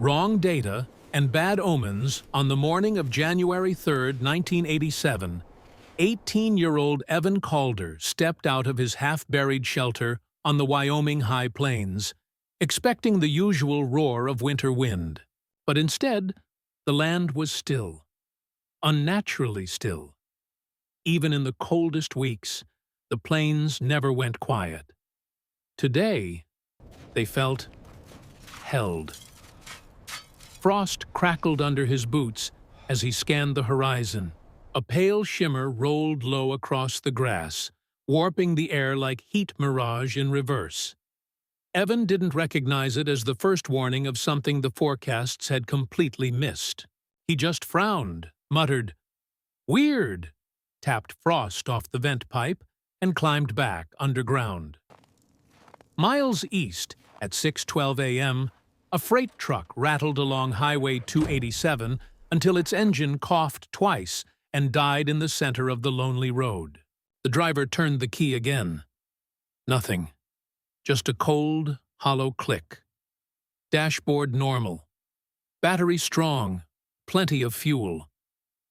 Wrong data and bad omens on the morning of January 3, 1987, 18-year-old Evan Calder stepped out of his half-buried shelter on the Wyoming high plains, expecting the usual roar of winter wind. But instead, the land was still, unnaturally still. Even in the coldest weeks, the plains never went quiet. Today, they felt held. Frost crackled under his boots as he scanned the horizon. A pale shimmer rolled low across the grass, warping the air like heat mirage in reverse. Evan didn't recognize it as the first warning of something the forecasts had completely missed. He just frowned, muttered, "Weird," tapped frost off the vent pipe, and climbed back underground. Miles east, at 6:12 a.m., a freight truck rattled along Highway 287 until its engine coughed twice and died in the center of the lonely road. The driver turned the key again. Nothing. Just a cold, hollow click. Dashboard normal. Battery strong. Plenty of fuel.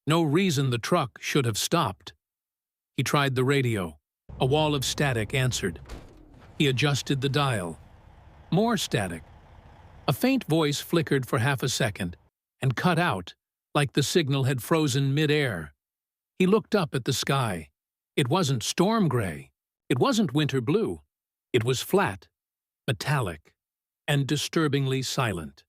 No reason the truck should have stopped. He tried the radio. A wall of static answered. He adjusted the dial. More static. A faint voice flickered for half a second and cut out, like the signal had frozen mid-air. He looked up at the sky. It wasn't storm gray. It wasn't winter blue. It was flat, metallic, and disturbingly silent.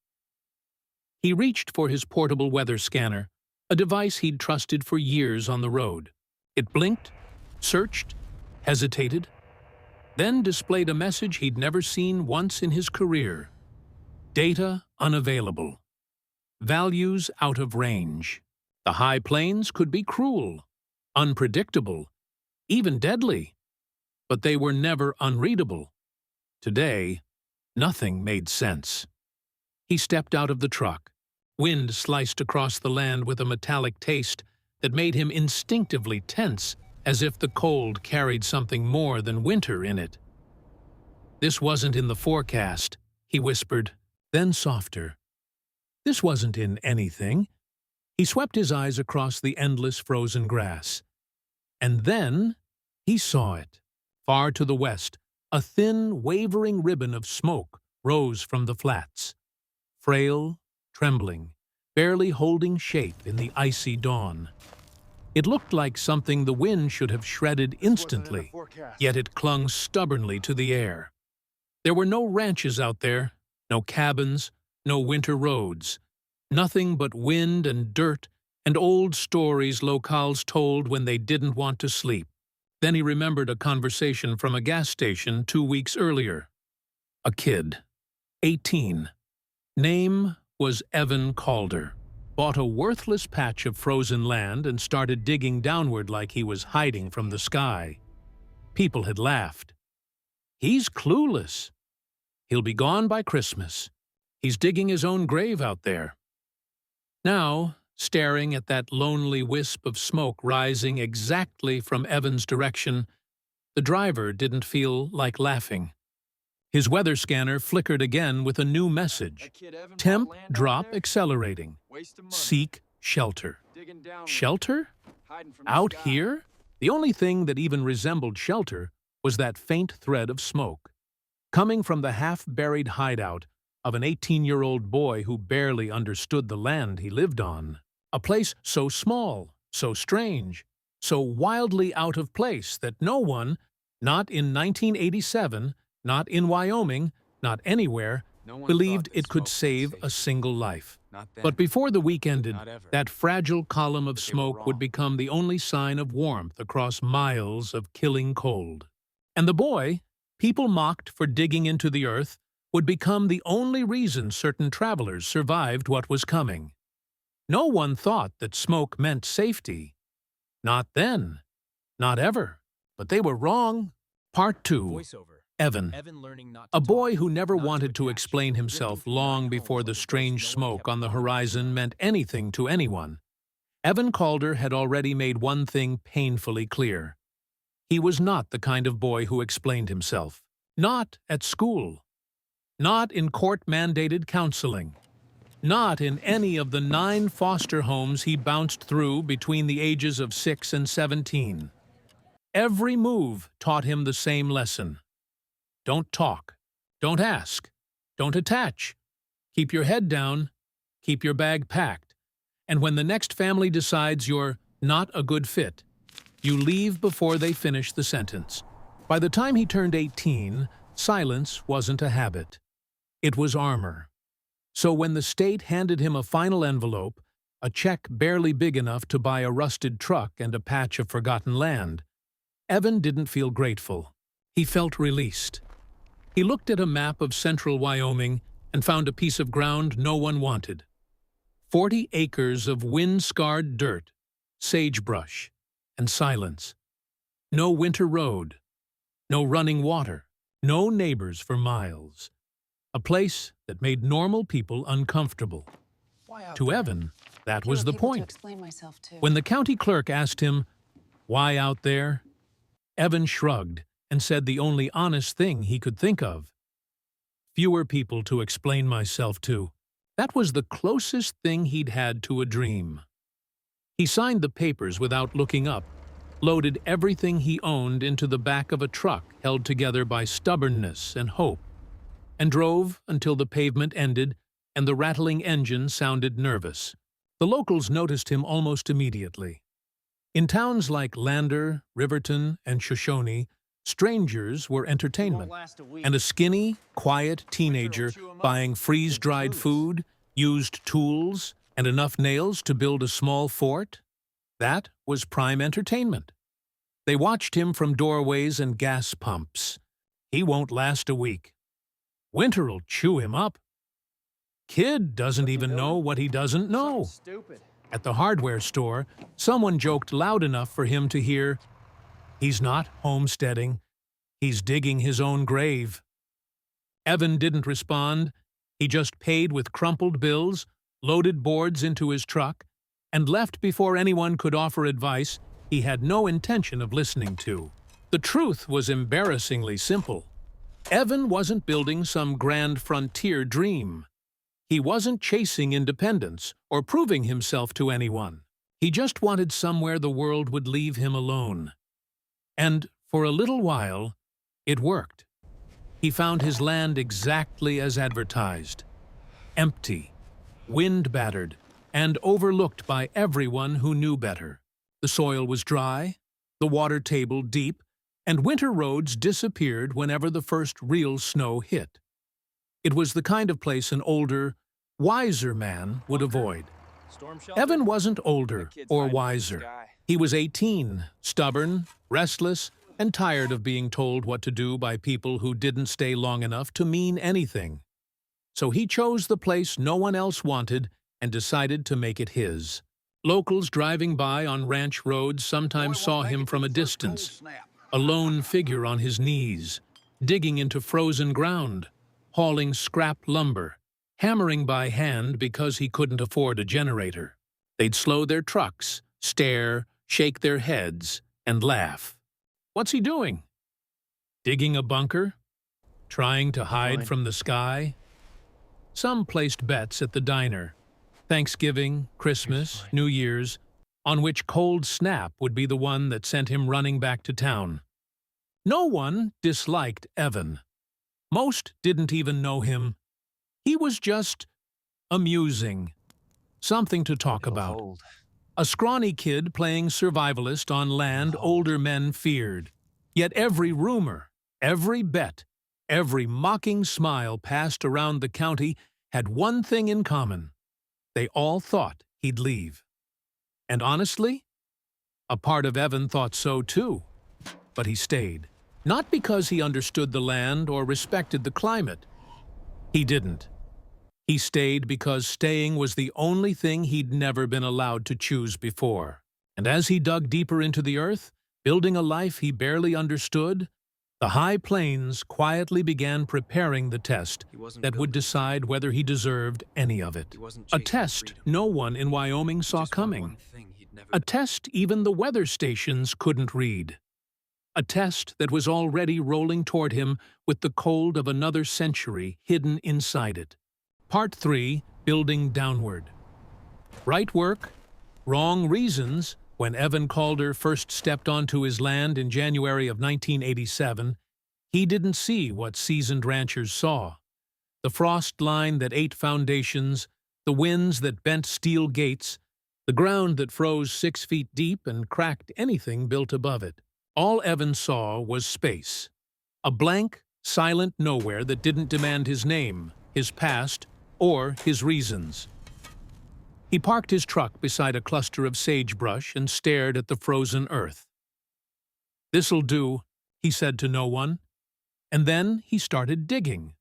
He reached for his portable weather scanner, a device he'd trusted for years on the road. It blinked, searched, hesitated, then displayed a message he'd never seen once in his career. Data unavailable. Values out of range. The high plains could be cruel, unpredictable, even deadly, but they were never unreadable. Today, nothing made sense. He stepped out of the truck. Wind sliced across the land with a metallic taste that made him instinctively tense, as if the cold carried something more than winter in it. "This wasn't in the forecast," he whispered, then softer. "This wasn't in anything." He swept his eyes across the endless frozen grass. And then he saw it. Far to the west, a thin, wavering ribbon of smoke rose from the flats. Frail, trembling, barely holding shape in the icy dawn. It looked like something the wind should have shredded instantly, yet it clung stubbornly to the air. There were no ranches out there, no cabins, no winter roads, nothing but wind and dirt and old stories locals told when they didn't want to sleep. Then he remembered a conversation from a gas station 2 weeks earlier. A kid, 18. Name was Evan Calder. Bought a worthless patch of frozen land and started digging downward like he was hiding from the sky. People had laughed. "He's clueless. He'll be gone by Christmas. He's digging his own grave out there." Now, staring at that lonely wisp of smoke rising exactly from Evan's direction, the driver didn't feel like laughing. His weather scanner flickered again with a new message. Temp drop accelerating. Seek shelter. Shelter? Out here? The only thing that even resembled shelter was that faint thread of smoke, coming from the half-buried hideout of an 18-year-old boy who barely understood the land he lived on. A place so small, so strange, so wildly out of place that no one, not in 1987, not in Wyoming, not anywhere, believed it could save a single life. But before the week ended, that fragile column of smoke would become the only sign of warmth across miles of killing cold. And the boy, people mocked for digging into the earth, would become the only reason certain travelers survived what was coming. No one thought that smoke meant safety. Not then. Not ever. But they were wrong. Part 2. Evan. A boy who never wanted to explain himself long before the strange smoke on the horizon meant anything to anyone. Evan Calder had already made one thing painfully clear. He was not the kind of boy who explained himself. Not at school. Not in court-mandated counseling. Not in any of the 9 foster homes he bounced through between the ages of 6 and 17. Every move taught him the same lesson. Don't talk. Don't ask. Don't attach. Keep your head down. Keep your bag packed. And when the next family decides you're not a good fit, you leave before they finish the sentence. By the time he turned 18, silence wasn't a habit. It was armor. So when the state handed him a final envelope, a check barely big enough to buy a rusted truck and a patch of forgotten land, Evan didn't feel grateful. He felt released. He looked at a map of central Wyoming and found a piece of ground no one wanted. 40 acres of wind-scarred dirt, sagebrush, and silence. No winter road. No running water. No neighbors for miles. A place that made normal people uncomfortable. To Evan, that was the point. When the county clerk asked him, "Why out there?" Evan shrugged and said the only honest thing he could think of. Fewer people to explain myself to. That was the closest thing he'd had to a dream. He signed the papers without looking up, loaded everything he owned into the back of a truck held together by stubbornness and hope, and drove until the pavement ended and the rattling engine sounded nervous. The locals noticed him almost immediately. In towns like Lander, Riverton, and Shoshone, strangers were entertainment, and a skinny, quiet teenager buying freeze-dried food, used tools, and enough nails to build a small fort, that was prime entertainment. They watched him from doorways and gas pumps. He won't last a week. Winter'll chew him up. Kid doesn't even know what he doesn't know. At the hardware store, someone joked loud enough for him to hear, "He's not homesteading. He's digging his own grave." Evan didn't respond. He just paid with crumpled bills, loaded boards into his truck, and left before anyone could offer advice he had no intention of listening to. The truth was embarrassingly simple. Evan wasn't building some grand frontier dream. He wasn't chasing independence or proving himself to anyone. He just wanted somewhere the world would leave him alone. And for a little while, it worked. He found his land exactly as advertised. Empty, wind-battered, and overlooked by everyone who knew better. The soil was dry, the water table deep, and winter roads disappeared whenever the first real snow hit. It was the kind of place an older, wiser man would avoid. Evan wasn't older or wiser. He was 18, stubborn, restless, and tired of being told what to do by people who didn't stay long enough to mean anything. So he chose the place no one else wanted and decided to make it his. Locals driving by on ranch roads sometimes saw him from a distance, a lone figure on his knees, digging into frozen ground, hauling scrap lumber, hammering by hand because he couldn't afford a generator. They'd slow their trucks, stare, shake their heads, and laugh. What's he doing? Digging a bunker? Trying to hide from the sky? Some placed bets at the diner, Thanksgiving, Christmas, New Year's, on which cold snap would be the one that sent him running back to town. No one disliked Evan. Most didn't even know him. He was just amusing. Something to talk about. A scrawny kid playing survivalist on land older men feared. Yet every rumor, every bet, every mocking smile passed around the county had one thing in common. They all thought he'd leave. And honestly, a part of Evan thought so too. But he stayed. Not because he understood the land or respected the climate. He didn't. He stayed because staying was the only thing he'd never been allowed to choose before. And as he dug deeper into the earth, building a life he barely understood, the high plains quietly began preparing the test that would decide whether he deserved any of it. A test no one in Wyoming saw coming. A test even the weather stations couldn't read. A test that was already rolling toward him with the cold of another century hidden inside it. Part 3, building downward. Right work, wrong reasons. When Evan Calder first stepped onto his land in January of 1987, he didn't see what seasoned ranchers saw. The frost line that ate foundations, the winds that bent steel gates, the ground that froze 6 feet deep and cracked anything built above it. All Evan saw was space. A blank, silent nowhere that didn't demand his name, his past, or his reasons. He parked his truck beside a cluster of sagebrush and stared at the frozen earth. "This'll do," he said to no one. And then he started digging.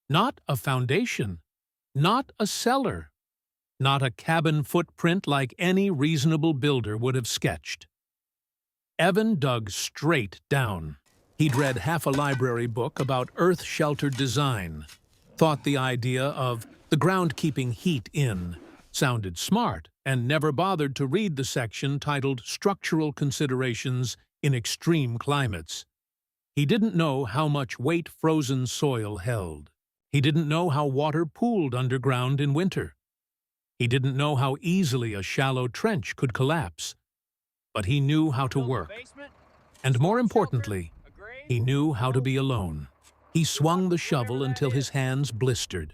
Not a foundation, not a cellar, not a cabin footprint like any reasonable builder would have sketched. Evan dug straight down. He'd read half a library book about earth-sheltered design, thought the idea of the ground keeping heat in sounded smart, and never bothered to read the section titled Structural Considerations in Extreme Climates. He didn't know how much weight frozen soil held. He didn't know how water pooled underground in winter. He didn't know how easily a shallow trench could collapse. But he knew how to work. And more importantly, he knew how to be alone. He swung the shovel until his hands blistered.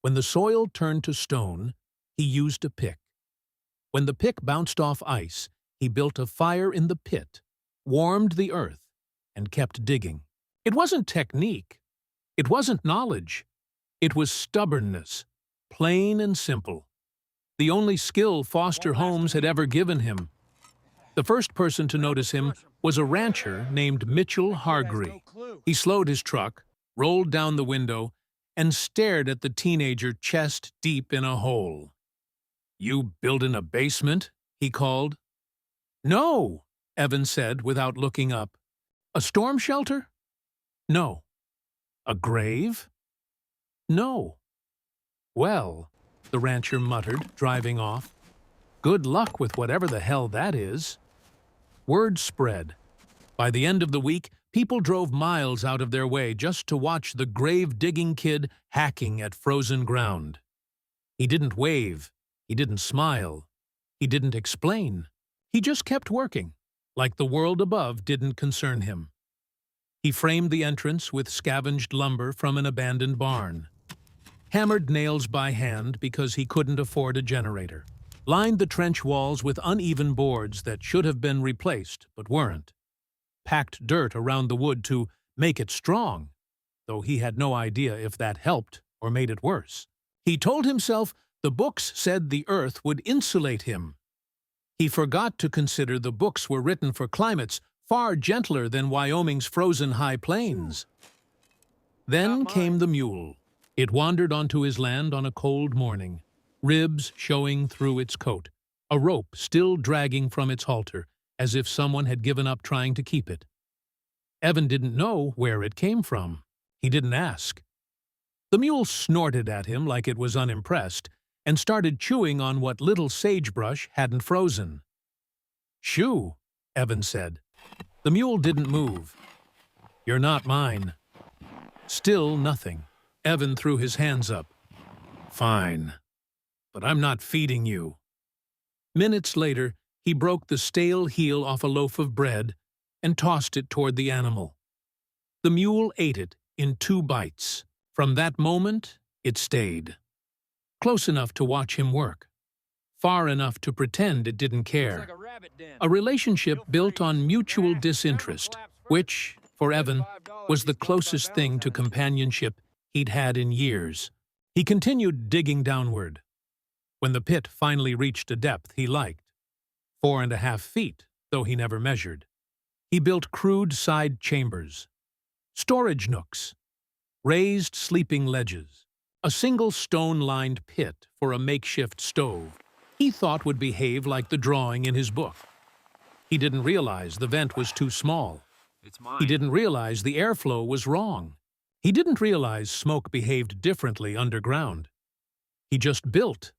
When the soil turned to stone, he used a pick. When the pick bounced off ice, he built a fire in the pit, warmed the earth, and kept digging. It wasn't technique. It wasn't knowledge. It was stubbornness, plain and simple. The only skill Foster Homes had ever given him. The first person to notice him was a rancher named Jonas Hargree. He slowed his truck, rolled down the window, and stared at the teenager chest deep in a hole. "You buildin' a basement?" he called. "No," Evan said without looking up. "A storm shelter?" "No." "A grave?" "No." "Well," the rancher muttered, driving off. "Good luck with whatever the hell that is." Word spread. By the end of the week, people drove miles out of their way just to watch the grave-digging kid hacking at frozen ground. He didn't wave. He didn't smile. He didn't explain. He just kept working, like the world above didn't concern him. He framed the entrance with scavenged lumber from an abandoned barn, hammered nails by hand because he couldn't afford a generator, lined the trench walls with uneven boards that should have been replaced but weren't, packed dirt around the wood to make it strong, though he had no idea if that helped or made it worse. He told himself the books said the earth would insulate him. He forgot to consider the books were written for climates far gentler than Wyoming's frozen high plains. Then came the mule. It wandered onto his land on a cold morning, ribs showing through its coat, a rope still dragging from its halter, as if someone had given up trying to keep it. Evan didn't know where it came from. He didn't ask. The mule snorted at him like it was unimpressed, and started chewing on what little sagebrush hadn't frozen. "Shoo," Evan said. The mule didn't move. "You're not mine." Still nothing. Evan threw his hands up. "Fine, but I'm not feeding you." Minutes later, he broke the stale heel off a loaf of bread and tossed it toward the animal. The mule ate it in 2 bites. From that moment, it stayed. Close enough to watch him work. Far enough to pretend it didn't care. A relationship built on mutual disinterest, which, for Evan, was the closest thing to companionship he'd had in years. He continued digging downward. When the pit finally reached a depth he liked, 4.5 feet, though he never measured, he built crude side chambers, storage nooks, raised sleeping ledges, a single stone-lined pit for a makeshift stove he thought would behave like the drawing in his book. He didn't realize the vent was too small. He didn't realize the airflow was wrong. He didn't realize smoke behaved differently underground. He just built,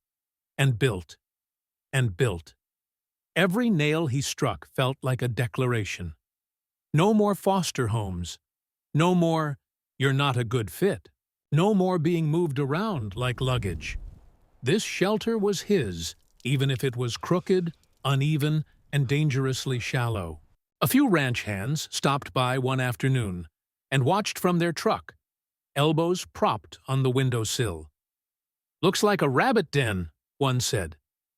and built, and built. Every nail he struck felt like a declaration. No more foster homes. No more, "You're not a good fit." No more being moved around like luggage. This shelter was his, even if it was crooked, uneven, and dangerously shallow. A few ranch hands stopped by one afternoon and watched from their truck, elbows propped on the windowsill. "Looks like a rabbit den," one said.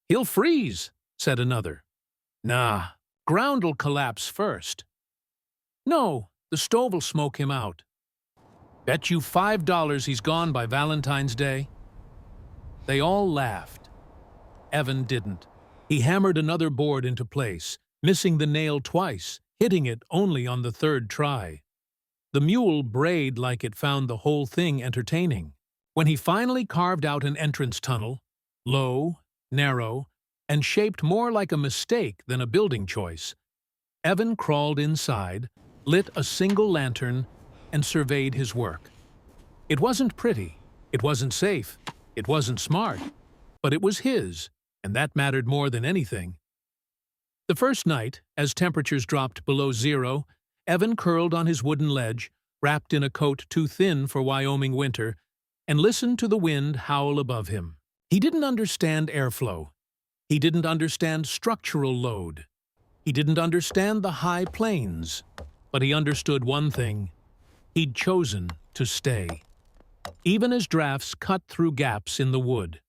"He'll freeze," said another. "Nah, ground'll collapse first." "No, the stove'll smoke him out." "Bet you $5 he's gone by Valentine's Day." They all laughed. Evan didn't. He hammered another board into place, missing the nail twice, hitting it only on the third try. The mule brayed like it found the whole thing entertaining. When he finally carved out an entrance tunnel, low, narrow, and shaped more like a mistake than a building choice, Evan crawled inside, lit a single lantern, and surveyed his work. It wasn't pretty, it wasn't safe, it wasn't smart, but it was his, and that mattered more than anything. The first night, as temperatures dropped below zero, Evan curled on his wooden ledge, wrapped in a coat too thin for Wyoming winter, and listened to the wind howl above him. He didn't understand airflow. He didn't understand structural load. He didn't understand the high plains. But he understood one thing. He'd chosen to stay. Even as drafts cut through gaps in the wood.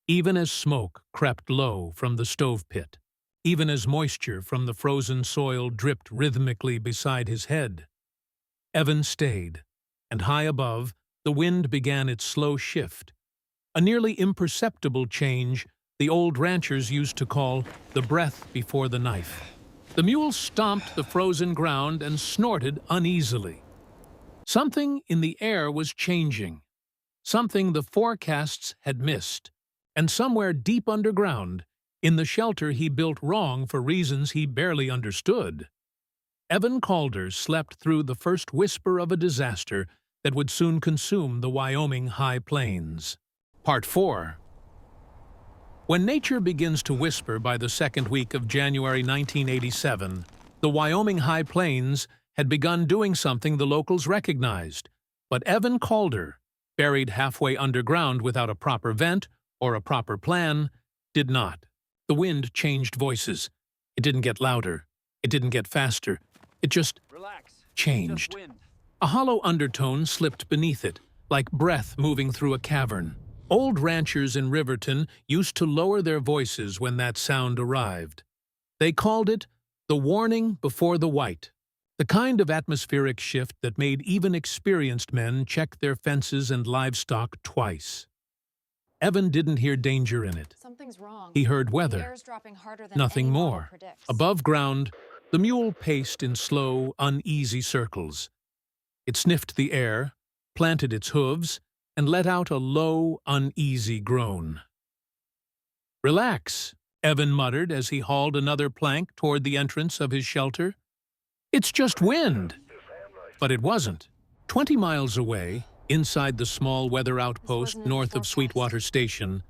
Even as smoke crept low from the stove pit. Even as moisture from the frozen soil dripped rhythmically beside his head. Evan stayed, and high above, the wind began its slow shift, a nearly imperceptible change the old ranchers used to call the breath before the knife. The mule stomped the frozen ground and snorted uneasily. Something in the air was changing, something the forecasts had missed, and somewhere deep underground, in the shelter he built wrong for reasons he barely understood, Evan Calder slept through the first whisper of a disaster that would soon consume the Wyoming high plains. Part 4. When nature begins to whisper by the second week of January 1987, the Wyoming high plains had begun doing something the locals recognized. But Evan Calder, buried halfway underground without a proper vent or a proper plan, did not. The wind changed voices. It didn't get louder. It didn't get faster. It just changed. A hollow undertone slipped beneath it, like breath moving through a cavern. Old ranchers in Riverton used to lower their voices when that sound arrived. They called it the warning before the white, the kind of atmospheric shift that made even experienced men check their fences and livestock twice. Evan didn't hear danger in it. Something's wrong. He heard The weather. air's dropping harder than Nothing any model more. predicts. Above ground, the mule paced in slow, uneasy circles. It sniffed the air, planted its hooves, and let out a low, uneasy groan. "Relax," Evan muttered as he hauled another plank toward the entrance of his shelter. "It's just wind." But it wasn't. 20 miles away, inside the small weather outpost north of Sweetwater Station,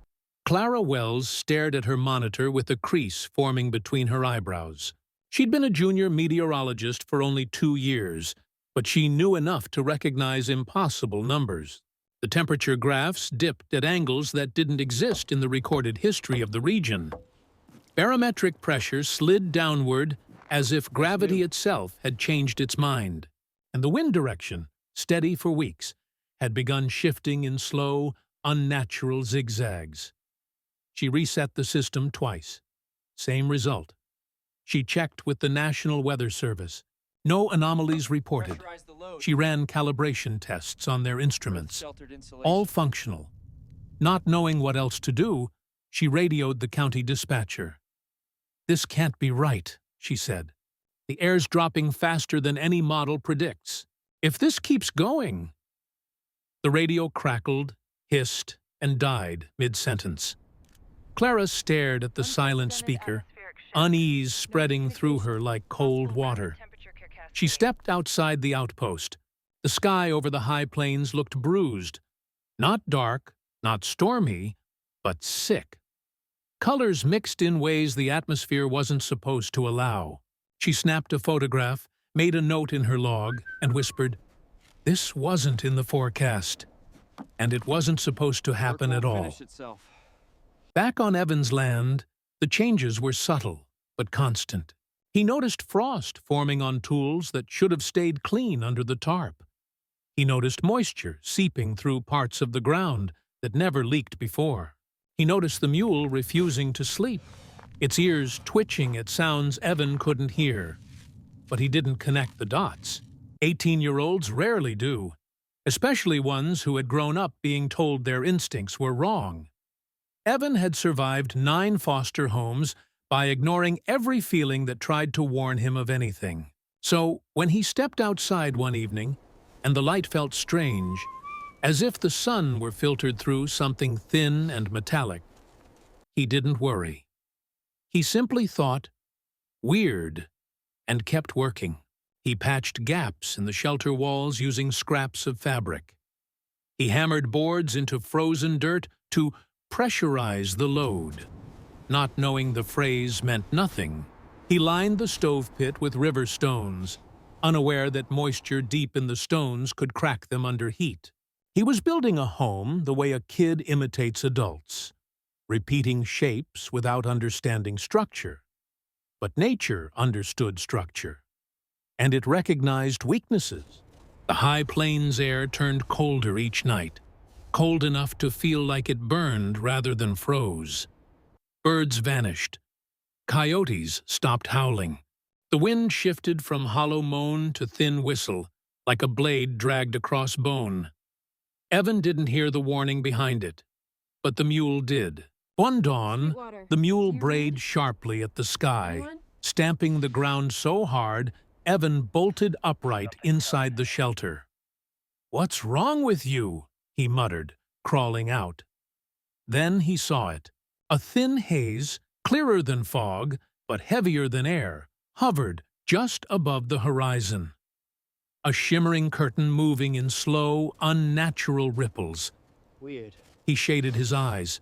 Clara Wells stared at her monitor with a crease forming between her eyebrows. She'd been a junior meteorologist for only 2 years, but she knew enough to recognize impossible numbers. The temperature graphs dipped at angles that didn't exist in the recorded history of the region. Barometric pressure slid downward as if gravity itself had changed its mind, and the wind direction, steady for weeks, had begun shifting in slow, unnatural zigzags. She reset the system twice. Same result. She checked with the National Weather Service. No anomalies reported. She ran calibration tests on their instruments. All functional. Not knowing what else to do, she radioed the county dispatcher. "This can't be right," she said. "The air's dropping faster than any model predicts. If this keeps going..." The radio crackled, hissed, and died mid-sentence. Clara stared at the silent speaker, unease spreading through her like cold water. She stepped outside the outpost. The sky over the high plains looked bruised. Not dark, not stormy, but sick. Colors mixed in ways the atmosphere wasn't supposed to allow. She snapped a photograph, made a note in her log, and whispered, "This wasn't in the forecast. And it wasn't supposed to happen at all." Back on Evan's land, the changes were subtle but constant. He noticed frost forming on tools that should have stayed clean under the tarp. He noticed moisture seeping through parts of the ground that never leaked before. He noticed the mule refusing to sleep, its ears twitching at sounds Evan couldn't hear. But he didn't connect the dots. 18-year-olds rarely do, especially ones who had grown up being told their instincts were wrong. Evan had survived 9 foster homes by ignoring every feeling that tried to warn him of anything. So, when he stepped outside one evening, and the light felt strange, as if the sun were filtered through something thin and metallic, he didn't worry. He simply thought, "Weird," and kept working. He patched gaps in the shelter walls using scraps of fabric. He hammered boards into frozen dirt to pressurize the load. Not knowing the phrase meant nothing, he lined the stove pit with river stones, unaware that moisture deep in the stones could crack them under heat. He was building a home the way a kid imitates adults, repeating shapes without understanding structure. But nature understood structure, and it recognized weaknesses. The high plains air turned colder each night, cold enough to feel like it burned rather than froze. Birds vanished. Coyotes stopped howling. The wind shifted from hollow moan to thin whistle, like a blade dragged across bone. Evan didn't hear the warning behind it, but the mule did. One dawn, the mule brayed sharply at the sky, stamping the ground so hard Evan bolted upright inside the shelter. "What's wrong with you?" he muttered, crawling out. Then he saw it. A thin haze, clearer than fog, but heavier than air, hovered just above the horizon. A shimmering curtain moving in slow, unnatural ripples. Weird. He shaded his eyes.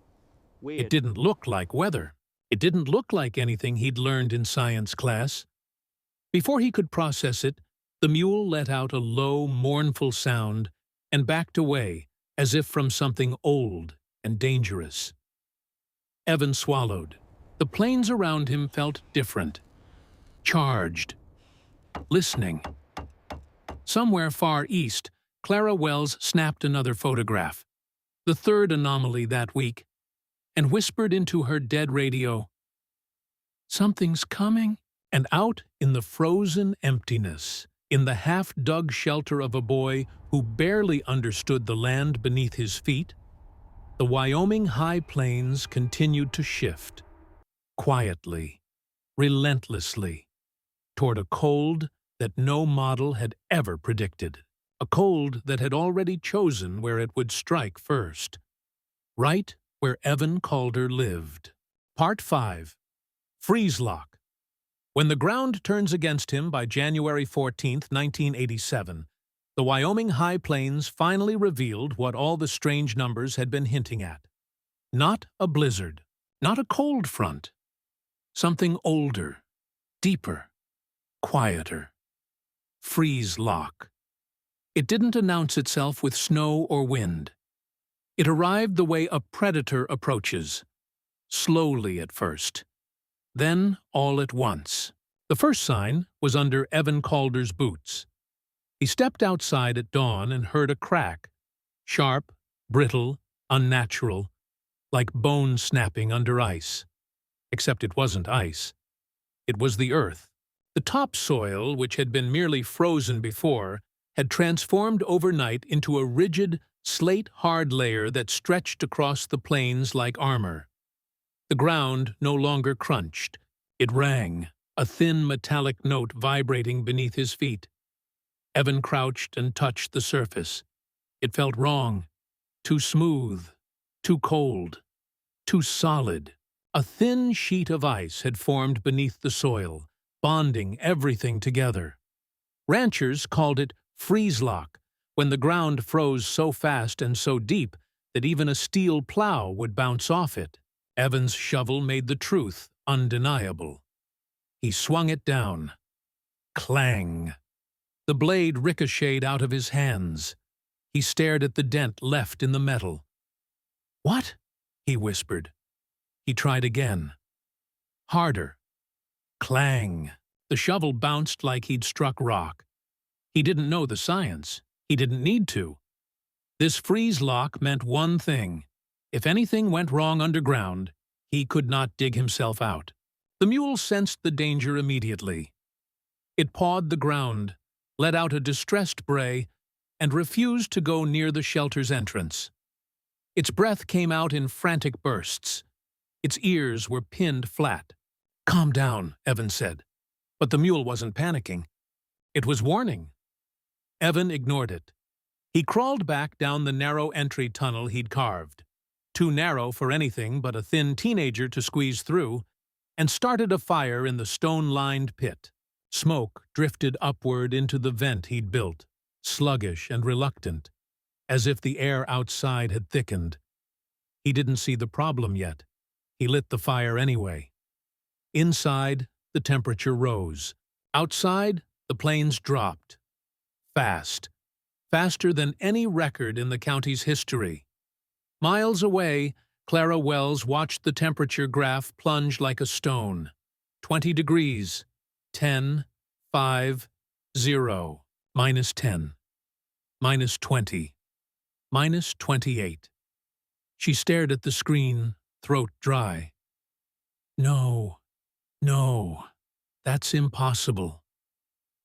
It didn't look like weather. It didn't look like anything he'd learned in science class. Before he could process it, the mule let out a low, mournful sound and backed away, as if from something old and dangerous. Evan swallowed. The plains around him felt different. Charged. Listening. Somewhere far east, Clara Wells snapped another photograph, the third anomaly that week, and whispered into her dead radio, "Something's coming." And out in the frozen emptiness, in the half-dug shelter of a boy who barely understood the land beneath his feet, the Wyoming high plains continued to shift, quietly, relentlessly, toward a cold that no model had ever predicted, a cold that had already chosen where it would strike first, right where Evan Calder lived. Part 5. Freeze Lock. When the ground turns against him by January 14, 1987, the Wyoming high plains finally revealed what all the strange numbers had been hinting at. Not a blizzard, not a cold front. Something older, deeper, quieter. Freeze lock. It didn't announce itself with snow or wind. It arrived the way a predator approaches, slowly at first, then all at once. The first sign was under Evan Calder's boots. He stepped outside at dawn and heard a crack, sharp, brittle, unnatural, like bone snapping under ice. Except it wasn't ice. It was the earth. The topsoil, which had been merely frozen before, had transformed overnight into a rigid, slate-hard layer that stretched across the plains like armor. The ground no longer crunched. It rang, a thin metallic note vibrating beneath his feet. Evan crouched and touched the surface. It felt wrong, too smooth, too cold, too solid. A thin sheet of ice had formed beneath the soil, bonding everything together. Ranchers called it freeze lock when the ground froze so fast and so deep that even a steel plow would bounce off it. Evan's shovel made the truth undeniable. He swung it down. Clang. The blade ricocheted out of his hands. He stared at the dent left in the metal. "What?" he whispered. He tried again. Harder. Clang. The shovel bounced like he'd struck rock. He didn't know the science. He didn't need to. This freeze lock meant one thing. If anything went wrong underground, he could not dig himself out. The mule sensed the danger immediately. It pawed the ground, let out a distressed bray, and refused to go near the shelter's entrance. Its breath came out in frantic bursts. Its ears were pinned flat. "Calm down," Evan said. But the mule wasn't panicking. It was warning. Evan ignored it. He crawled back down the narrow entry tunnel he'd carved, too narrow for anything but a thin teenager to squeeze through, and started a fire in the stone-lined pit. Smoke drifted upward into the vent he'd built, sluggish and reluctant, as if the air outside had thickened. He didn't see the problem yet. He lit the fire anyway. Inside, the temperature rose. Outside, the planes dropped. Fast. Faster than any record in the county's history. Miles away, Clara Wells watched the temperature graph plunge like a stone. 20 degrees. 10, 5, 0. -10. -20. -28. She stared at the screen, throat dry. No, no, that's impossible.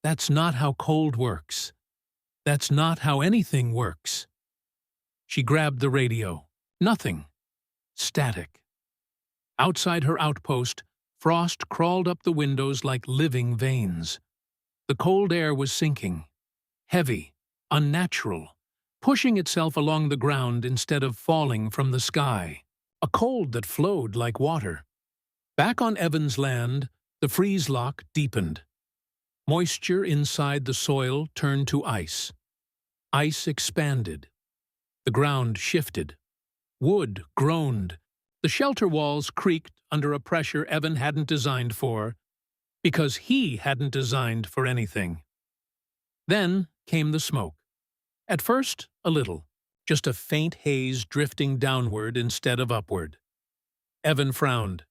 That's not how cold works. That's not how anything works. She grabbed the radio. Nothing. Static. Outside her outpost, frost crawled up the windows like living veins. The cold air was sinking. Heavy, unnatural, pushing itself along the ground instead of falling from the sky. A cold that flowed like water. Back on Evan's land, the freeze lock deepened. Moisture inside the soil turned to ice. Ice expanded. The ground shifted. Wood groaned. The shelter walls creaked under a pressure Evan hadn't designed for, because he hadn't designed for anything. Then came the smoke. At first, a little, just a faint haze drifting downward instead of upward. Evan frowned.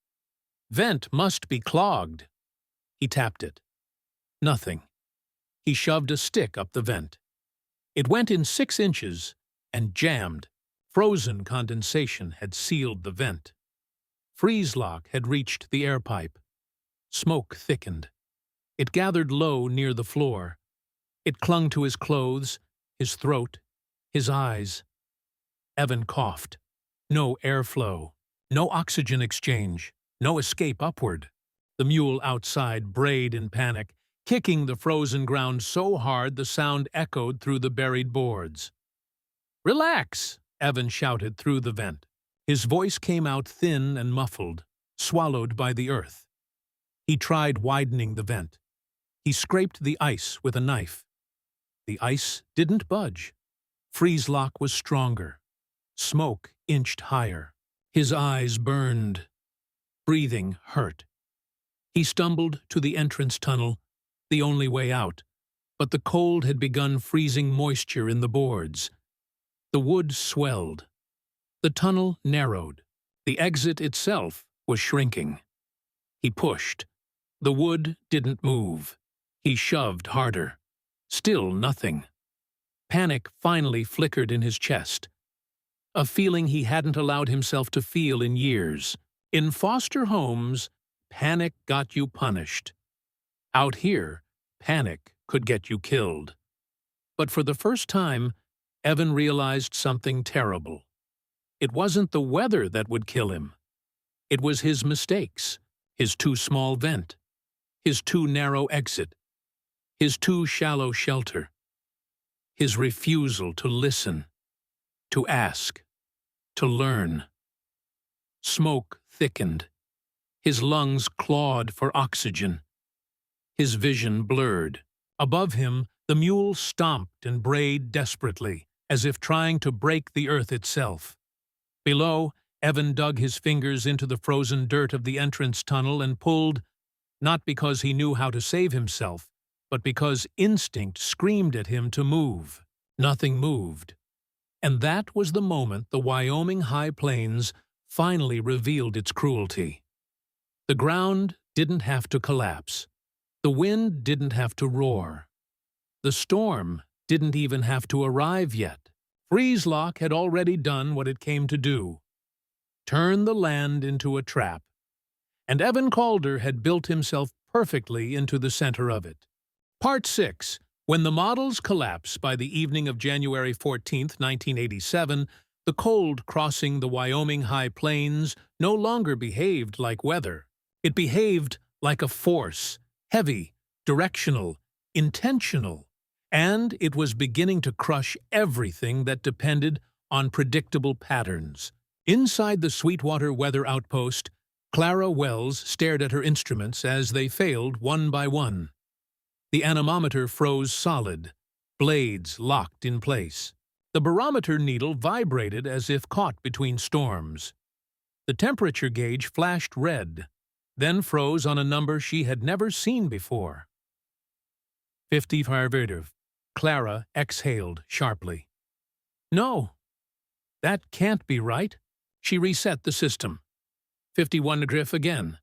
Vent must be clogged. He tapped it. Nothing. He shoved a stick up the vent. It went in 6 inches and jammed. Frozen condensation had sealed the vent. Freeze lock had reached the air pipe. Smoke thickened. It gathered low near the floor. It clung to his clothes, his throat, his eyes. Evan coughed. No airflow. No oxygen exchange. No escape upward. The mule outside brayed in panic, kicking the frozen ground so hard the sound echoed through the buried boards. "Relax!" Evan shouted through the vent. His voice came out thin and muffled, swallowed by the earth. He tried widening the vent. He scraped the ice with a knife. The ice didn't budge. Freeze lock was stronger. Smoke inched higher. His eyes burned. Breathing hurt. He stumbled to the entrance tunnel, the only way out, but the cold had begun freezing moisture in the boards. The wood swelled. The tunnel narrowed. The exit itself was shrinking. He pushed. The wood didn't move. He shoved harder. Still nothing. Panic finally flickered in his chest. A feeling he hadn't allowed himself to feel in years. In foster homes, panic got you punished. Out here, panic could get you killed. But for the first time, Evan realized something terrible. It wasn't the weather that would kill him. It was his mistakes, his too small vent, his too narrow exit, his too shallow shelter, his refusal to listen, to ask, to learn. Smoke thickened. His lungs clawed for oxygen. His vision blurred. Above him, the mule stomped and brayed desperately, as if trying to break the earth itself. Below, Evan dug his fingers into the frozen dirt of the entrance tunnel and pulled, not because he knew how to save himself, but because instinct screamed at him to move. Nothing moved. And that was the moment the Wyoming high plains finally revealed its cruelty. The ground didn't have to collapse. The wind didn't have to roar. The storm didn't even have to arrive yet. Freeze-lock had already done what it came to do: turn the land into a trap. And Evan Calder had built himself perfectly into the center of it. Part 6. When the models collapsed by the evening of January 14, 1987, the cold crossing the Wyoming high plains no longer behaved like weather. It behaved like a force, heavy, directional, intentional, and it was beginning to crush everything that depended on predictable patterns. Inside the Sweetwater Weather Outpost, Clara Wells stared at her instruments as they failed one by one. The anemometer froze solid, blades locked in place. The barometer needle vibrated as if caught between storms. The temperature gauge flashed red, then froze on a number she had never seen before. 55. Clara exhaled sharply. No, that can't be right. She reset the system. 51 grif again.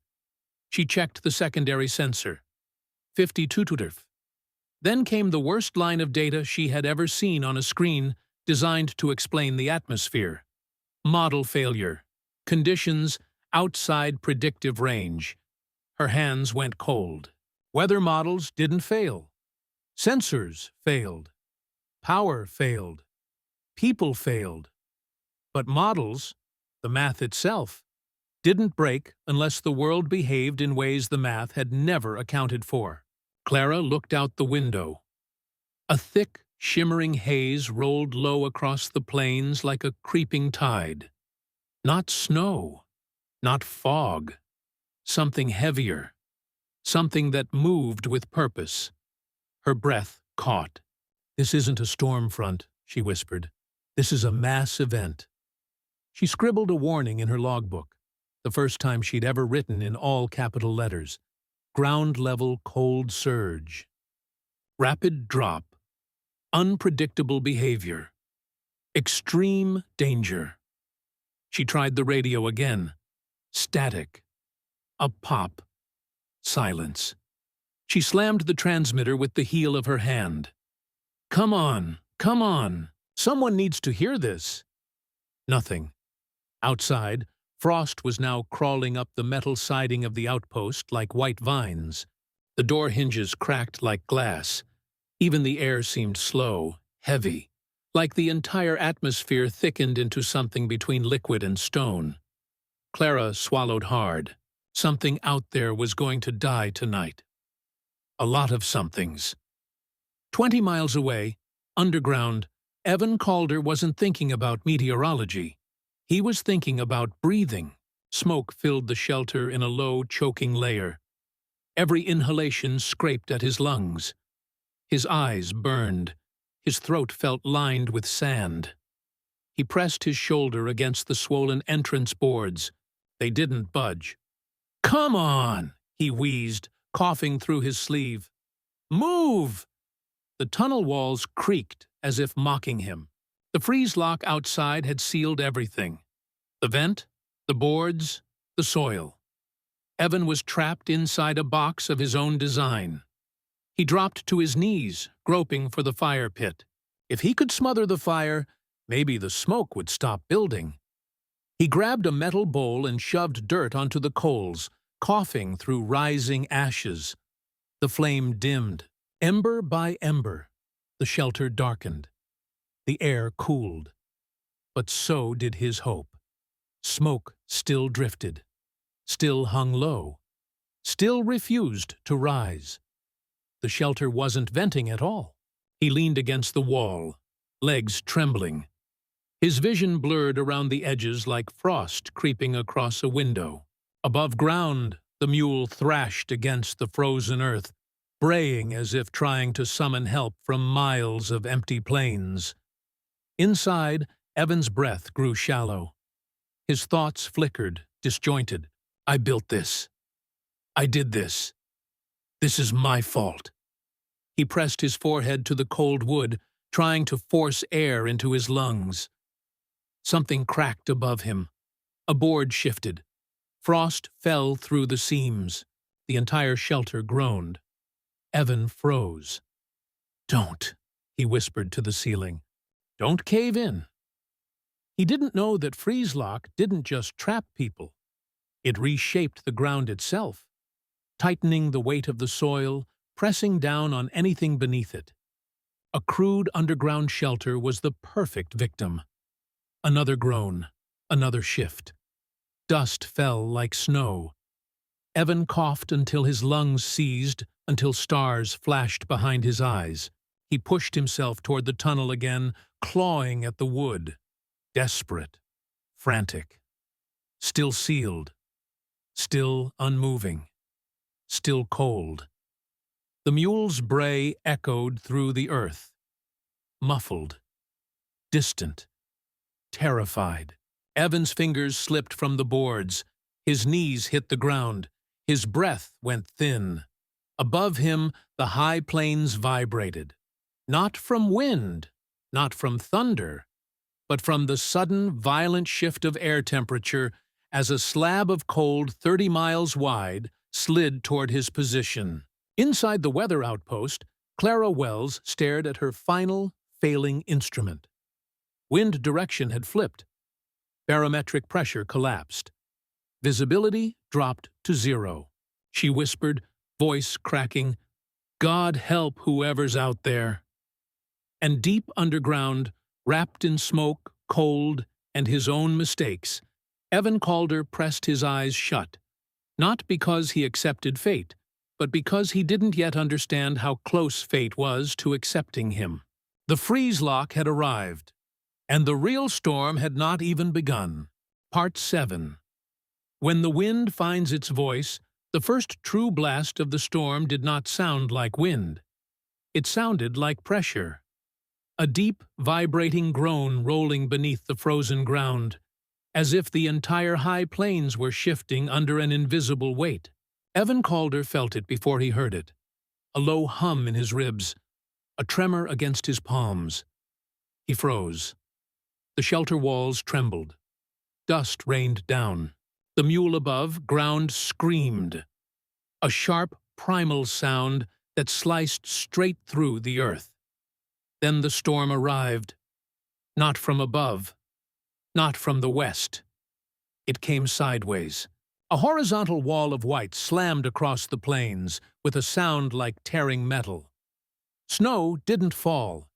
She checked the secondary sensor. 52 grif. Then came the worst line of data she had ever seen on a screen designed to explain the atmosphere. Model failure. Conditions outside predictive range. Her hands went cold. Weather models didn't fail. Sensors failed. Power failed. People failed. But models, the math itself, didn't break unless the world behaved in ways the math had never accounted for. Clara looked out the window. A thick, shimmering haze rolled low across the plains like a creeping tide. Not snow, not fog. Something heavier. Something that moved with purpose. Her breath caught. "This isn't a storm front," she whispered. "This is a mass event." She scribbled a warning in her logbook, the first time she'd ever written in all capital letters. Ground-level cold surge. Rapid drop. Unpredictable behavior. Extreme danger. She tried the radio again. Static. A pop. Silence. She slammed the transmitter with the heel of her hand. "Come on, come on. Someone needs to hear this." Nothing. Outside, frost was now crawling up the metal siding of the outpost like white vines. The door hinges cracked like glass. Even the air seemed slow, heavy, like the entire atmosphere thickened into something between liquid and stone. Clara swallowed hard. Something out there was going to die tonight. A lot of somethings. 20 miles away, underground, Evan Calder wasn't thinking about meteorology. He was thinking about breathing. Smoke filled the shelter in a low, choking layer. Every inhalation scraped at his lungs. His eyes burned. His throat felt lined with sand. He pressed his shoulder against the swollen entrance boards. They didn't budge. "Come on," he wheezed, coughing through his sleeve. "Move!" The tunnel walls creaked as if mocking him. The freeze lock outside had sealed everything. The vent, the boards, the soil. Evan was trapped inside a box of his own design. He dropped to his knees, groping for the fire pit. If he could smother the fire, maybe the smoke would stop building. He grabbed a metal bowl and shoved dirt onto the coals, coughing through rising ashes. The flame dimmed. Ember by ember, the shelter darkened. The air cooled. But so did his hope. Smoke still drifted, still hung low, still refused to rise. The shelter wasn't venting at all. He leaned against the wall, legs trembling. His vision blurred around the edges like frost creeping across a window. Above ground, the mule thrashed against the frozen earth, braying as if trying to summon help from miles of empty plains. Inside, Evan's breath grew shallow. His thoughts flickered, disjointed. "I built this. I did this. This is my fault." He pressed his forehead to the cold wood, trying to force air into his lungs. Something cracked above him. A board shifted. Frost fell through the seams. The entire shelter groaned. Evan froze. "Don't," he whispered to the ceiling. "Don't cave in." He didn't know that freeze-lock didn't just trap people. It reshaped the ground itself, tightening the weight of the soil, pressing down on anything beneath it. A crude underground shelter was the perfect victim. Another groan, another shift. Dust fell like snow. Evan coughed until his lungs seized, until stars flashed behind his eyes. He pushed himself toward the tunnel again, clawing at the wood. Desperate, frantic. Still sealed. Still unmoving. Still cold. The mule's bray echoed through the earth. Muffled. Distant. Terrified. Evan's fingers slipped from the boards. His knees hit the ground. His breath went thin. Above him, the high plains vibrated. Not from wind, not from thunder, but from the sudden, violent shift of air temperature as a slab of cold 30 miles wide slid toward his position. Inside the weather outpost, Clara Wells stared at her final, failing instrument. Wind direction had flipped. Barometric pressure collapsed. Visibility dropped to 0. She whispered, voice cracking, "God help whoever's out there." And deep underground, wrapped in smoke, cold, and his own mistakes, Evan Calder pressed his eyes shut, not because he accepted fate, but because he didn't yet understand how close fate was to accepting him. The freeze-lock had arrived, and the real storm had not even begun. Part 7. When the wind finds its voice, the first true blast of the storm did not sound like wind. It sounded like pressure. A deep, vibrating groan rolling beneath the frozen ground, as if the entire high plains were shifting under an invisible weight. Evan Calder felt it before he heard it. A low hum in his ribs, a tremor against his palms. He froze. The shelter walls trembled. Dust rained down. The mule above ground screamed. A sharp, primal sound that sliced straight through the earth. Then the storm arrived. Not from above. Not from the west. It came sideways. A horizontal wall of white slammed across the plains with a sound like tearing metal. Snow didn't fall.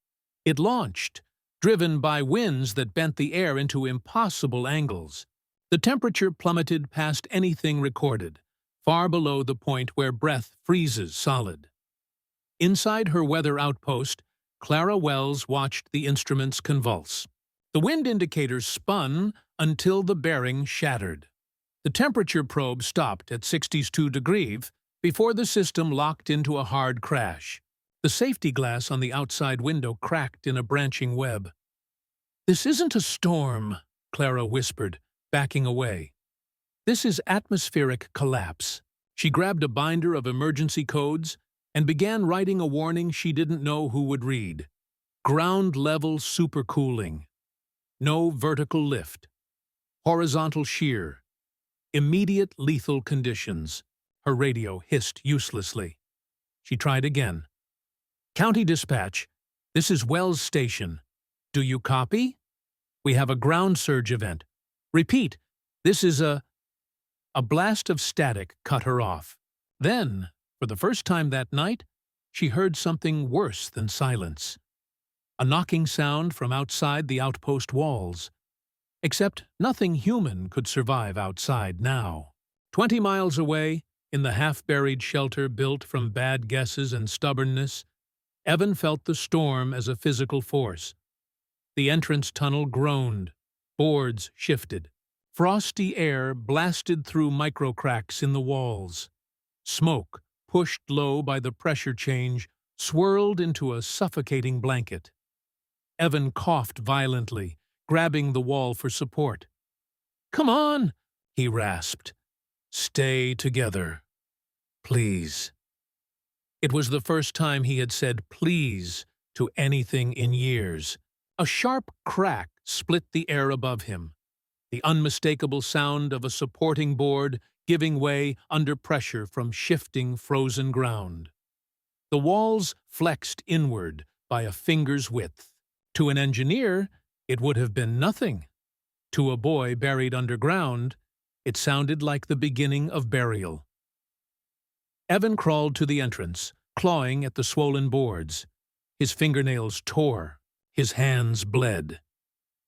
It launched, driven by winds that bent the air into impossible angles. The temperature plummeted past anything recorded, far below the point where breath freezes solid. Inside her weather outpost, Clara Wells watched the instruments convulse. The wind indicators spun until the bearing shattered. The temperature probe stopped at 62 degrees before the system locked into a hard crash. The safety glass on the outside window cracked in a branching web. "This isn't a storm," Clara whispered, backing away. "This is atmospheric collapse." She grabbed a binder of emergency codes and began writing a warning she didn't know who would read. Ground-level supercooling. No vertical lift. Horizontal shear. Immediate lethal conditions. Her radio hissed uselessly. She tried again. "County Dispatch, this is Wells Station. Do you copy? We have a ground surge event. Repeat, this is a blast of static cut her off. Then, for the first time that night, she heard something worse than silence. A knocking sound from outside the outpost walls. Except nothing human could survive outside now. 20 miles away, in the half-buried shelter built from bad guesses and stubbornness, Evan felt the storm as a physical force. The entrance tunnel groaned. Boards shifted. Frosty air blasted through microcracks in the walls. Smoke, pushed low by the pressure change, swirled into a suffocating blanket. Evan coughed violently, grabbing the wall for support. "Come on," he rasped. "Stay together. Please." It was the first time he had said please to anything in years. A sharp crack split the air above him. the unmistakable sound of a supporting board giving way under pressure from shifting frozen ground. The walls flexed inward by a finger's width. To an engineer, it would have been nothing. To a boy buried underground, it sounded like the beginning of burial. Evan crawled to the entrance, clawing at the swollen boards. His fingernails tore. His hands bled.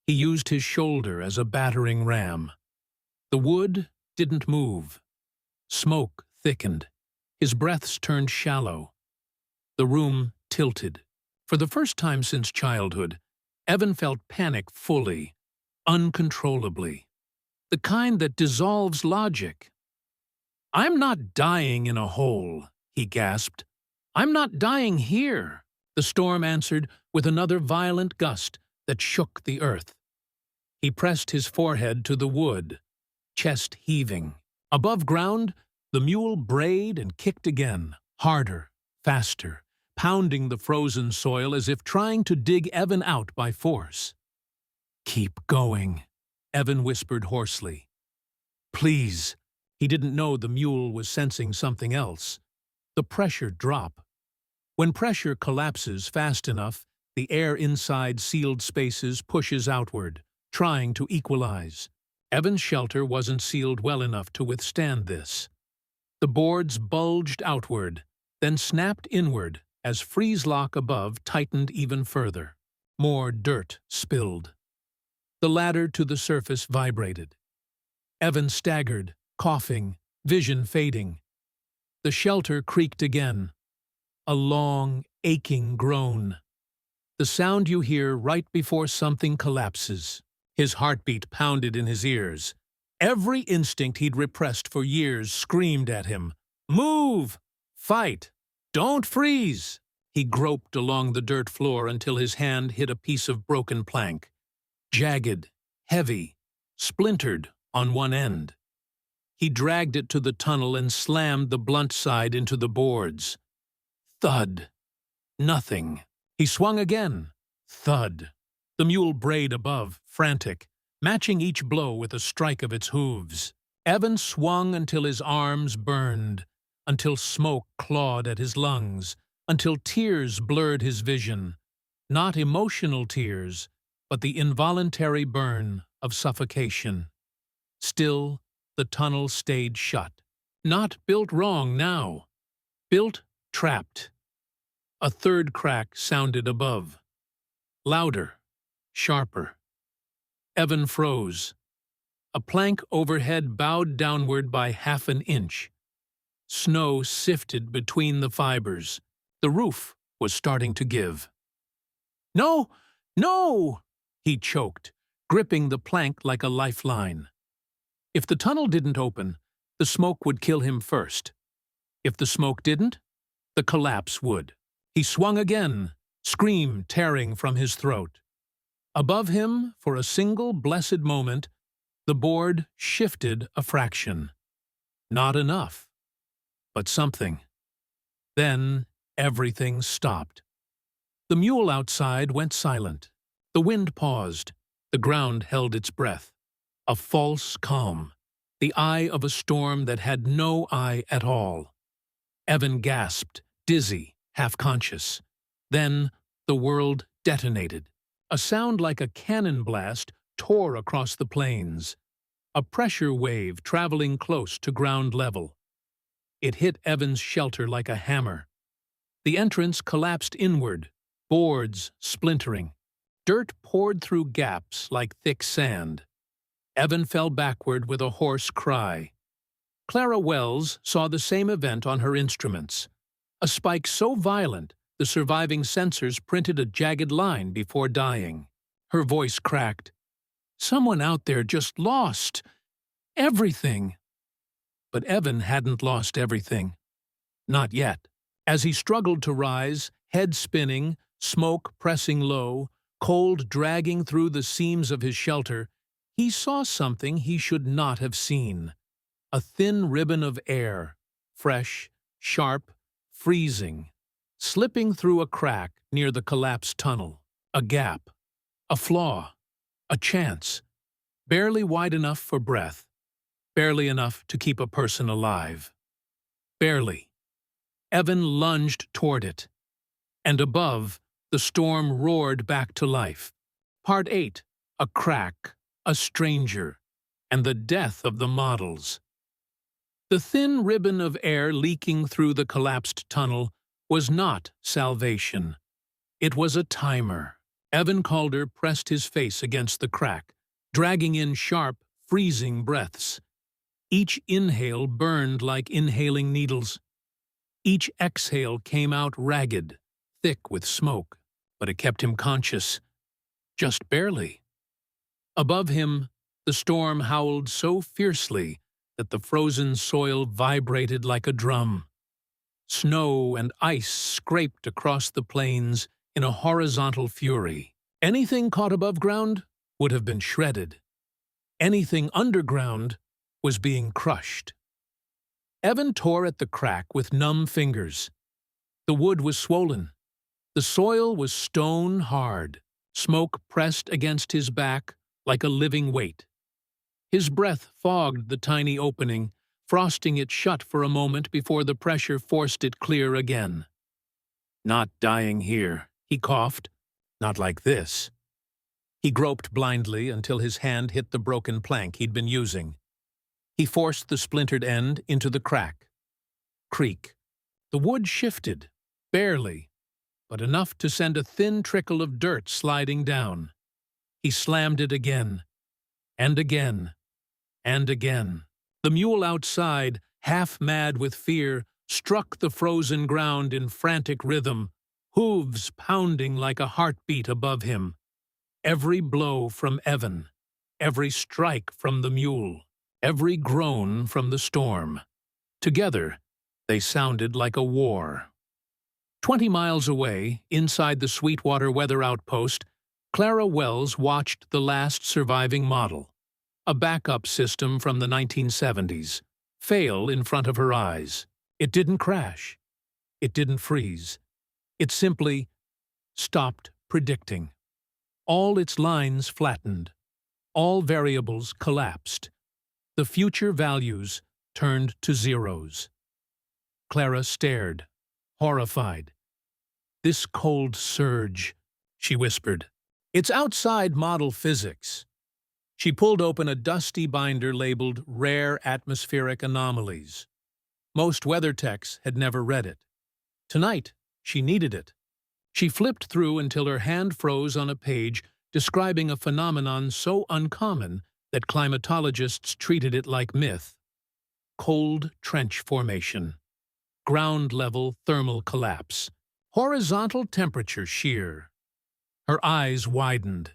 He used his shoulder as a battering ram. The wood didn't move. Smoke thickened. His breaths turned shallow. The room tilted. For the first time since childhood, Evan felt panic fully, uncontrollably. The kind that dissolves logic. "I'm not dying in a hole," he gasped. "I'm not dying here." The storm answered with another violent gust that shook the earth. He pressed his forehead to the wood, chest heaving. Above ground, the mule brayed and kicked again, harder, faster, pounding the frozen soil as if trying to dig Evan out by force. "Keep going," Evan whispered hoarsely. "Please." He didn't know the mule was sensing something else. The pressure drop. When pressure collapses fast enough, the air inside sealed spaces pushes outward, trying to equalize. Evan's shelter wasn't sealed well enough to withstand this. The boards bulged outward, then snapped inward as freeze lock above tightened even further. More dirt spilled. The ladder to the surface vibrated. Evan staggered, coughing, vision fading. The shelter creaked again. A long, aching groan. The sound you hear right before something collapses. His heartbeat pounded in his ears. Every instinct he'd repressed for years screamed at him. "Move! Fight! Don't freeze!" He groped along the dirt floor until his hand hit a piece of broken plank. Jagged, heavy, splintered on one end. He dragged it to the tunnel and slammed the blunt side into the boards. Thud. Nothing. He swung again. Thud. The mule brayed above, frantic, matching each blow with a strike of its hooves. Evan swung until his arms burned, until smoke clawed at his lungs, until tears blurred his vision. Not emotional tears, but the involuntary burn of suffocation. Still, the tunnel stayed shut. Not built wrong now. Built trapped. A third crack sounded above. Louder. Sharper. Evan froze. A plank overhead bowed downward by half an inch. Snow sifted between the fibers. The roof was starting to give. "No! No!" he choked, gripping the plank like a lifeline. If the tunnel didn't open, the smoke would kill him first. If the smoke didn't, the collapse would. He swung again, scream tearing from his throat. Above him, for a single blessed moment, the board shifted a fraction. Not enough, but something. Then everything stopped. The mule outside went silent. The wind paused. The ground held its breath. A false calm. The eye of a storm that had no eye at all. Evan gasped, dizzy, half-conscious. Then the world detonated. A sound like a cannon blast tore across the plains. A pressure wave traveling close to ground level. It hit Evan's shelter like a hammer. The entrance collapsed inward, boards splintering. Dirt poured through gaps like thick sand. Evan fell backward with a hoarse cry. Clara Wells saw the same event on her instruments. A spike so violent, the surviving sensors printed a jagged line before dying. Her voice cracked. "Someone out there just lost everything." But Evan hadn't lost everything. Not yet. As he struggled to rise, head spinning, smoke pressing low, cold dragging through the seams of his shelter, he saw something he should not have seen. A thin ribbon of air, fresh, sharp, freezing, slipping through a crack near the collapsed tunnel. A gap. A flaw. A chance. barely wide enough for breath, barely enough to keep a person alive. Barely. Evan lunged toward it, and above, the storm roared back to life. Part 8. A crack, a stranger, and the death of the models. The thin ribbon of air leaking through the collapsed tunnel was not salvation. It was a timer. Evan Calder pressed his face against the crack, dragging in sharp, freezing breaths. Each inhale burned like inhaling needles. Each exhale came out ragged, thick with smoke, but it kept him conscious. Just barely. Above him, the storm howled so fiercely that the frozen soil vibrated like a drum. Snow and ice scraped across the plains in a horizontal fury. Anything caught above ground would have been shredded. Anything underground was being crushed. Evan tore at the crack with numb fingers. The wood was swollen. The soil was stone hard. Smoke pressed against his back like a living weight. His breath fogged the tiny opening, frosting it shut for a moment before the pressure forced it clear again. "Not dying here," he coughed. "Not like this." He groped blindly until his hand hit the broken plank he'd been using. He forced the splintered end into the crack. Creak. The wood shifted, barely, but enough to send a thin trickle of dirt sliding down. He slammed it again, and again, and again. The mule outside, half mad with fear, struck the frozen ground in frantic rhythm, hooves pounding like a heartbeat above him. Every blow from Evan, every strike from the mule, every groan from the storm. Together, they sounded like a war. 20 miles away, inside the Sweetwater Weather Outpost, Clara Wells watched the last surviving model, a backup system from the 1970s, fail in front of her eyes. It didn't crash. It didn't freeze. It simply stopped predicting. All its lines flattened. All variables collapsed. The future values turned to zeros. Clara stared, horrified. "This cold surge," she whispered. "It's outside model physics." She pulled open a dusty binder labeled Rare Atmospheric Anomalies. Most weather techs had never read it. Tonight, she needed it. She flipped through until her hand froze on a page describing a phenomenon so uncommon that climatologists treated it like myth. Cold trench formation. Ground-level thermal collapse. Horizontal temperature shear. Her eyes widened.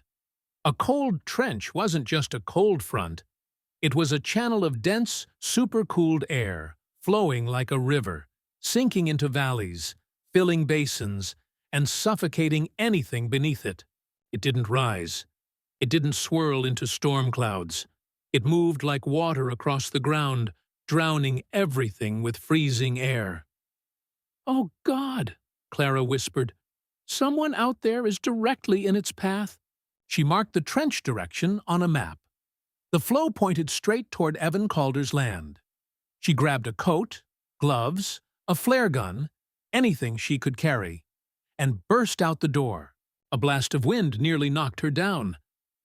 A cold trench wasn't just a cold front. It was a channel of dense, supercooled air, flowing like a river, sinking into valleys, filling basins, and suffocating anything beneath it. It didn't rise. It didn't swirl into storm clouds. It moved like water across the ground, drowning everything with freezing air. "Oh, God," Clara whispered. "Someone out there is directly in its path." She marked the trench direction on a map. The flow pointed straight toward Evan Calder's land. She grabbed a coat, gloves, a flare gun, anything she could carry, and burst out the door. A blast of wind nearly knocked her down.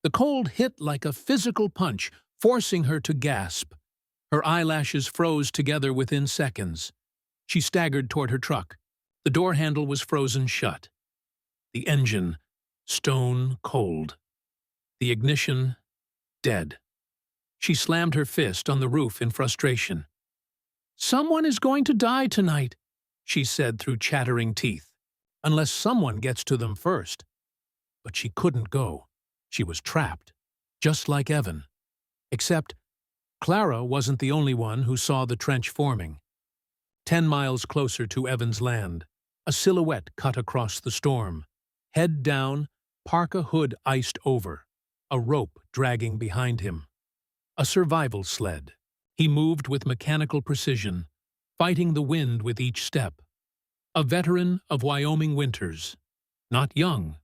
The cold hit like a physical punch, forcing her to gasp. Her eyelashes froze together within seconds. She staggered toward her truck. The door handle was frozen shut. The engine, stone cold. The ignition, dead. She slammed her fist on the roof in frustration. "Someone is going to die tonight," she said through chattering teeth, "unless someone gets to them first." But she couldn't go. She was trapped, just like Evan. Except Clara wasn't the only one who saw the trench forming. 10 miles closer to Evan's land, a silhouette cut across the storm. Head down, parka hood iced over, a rope dragging behind him. A survival sled. He moved with mechanical precision, fighting the wind with each step. A veteran of Wyoming winters. Not young,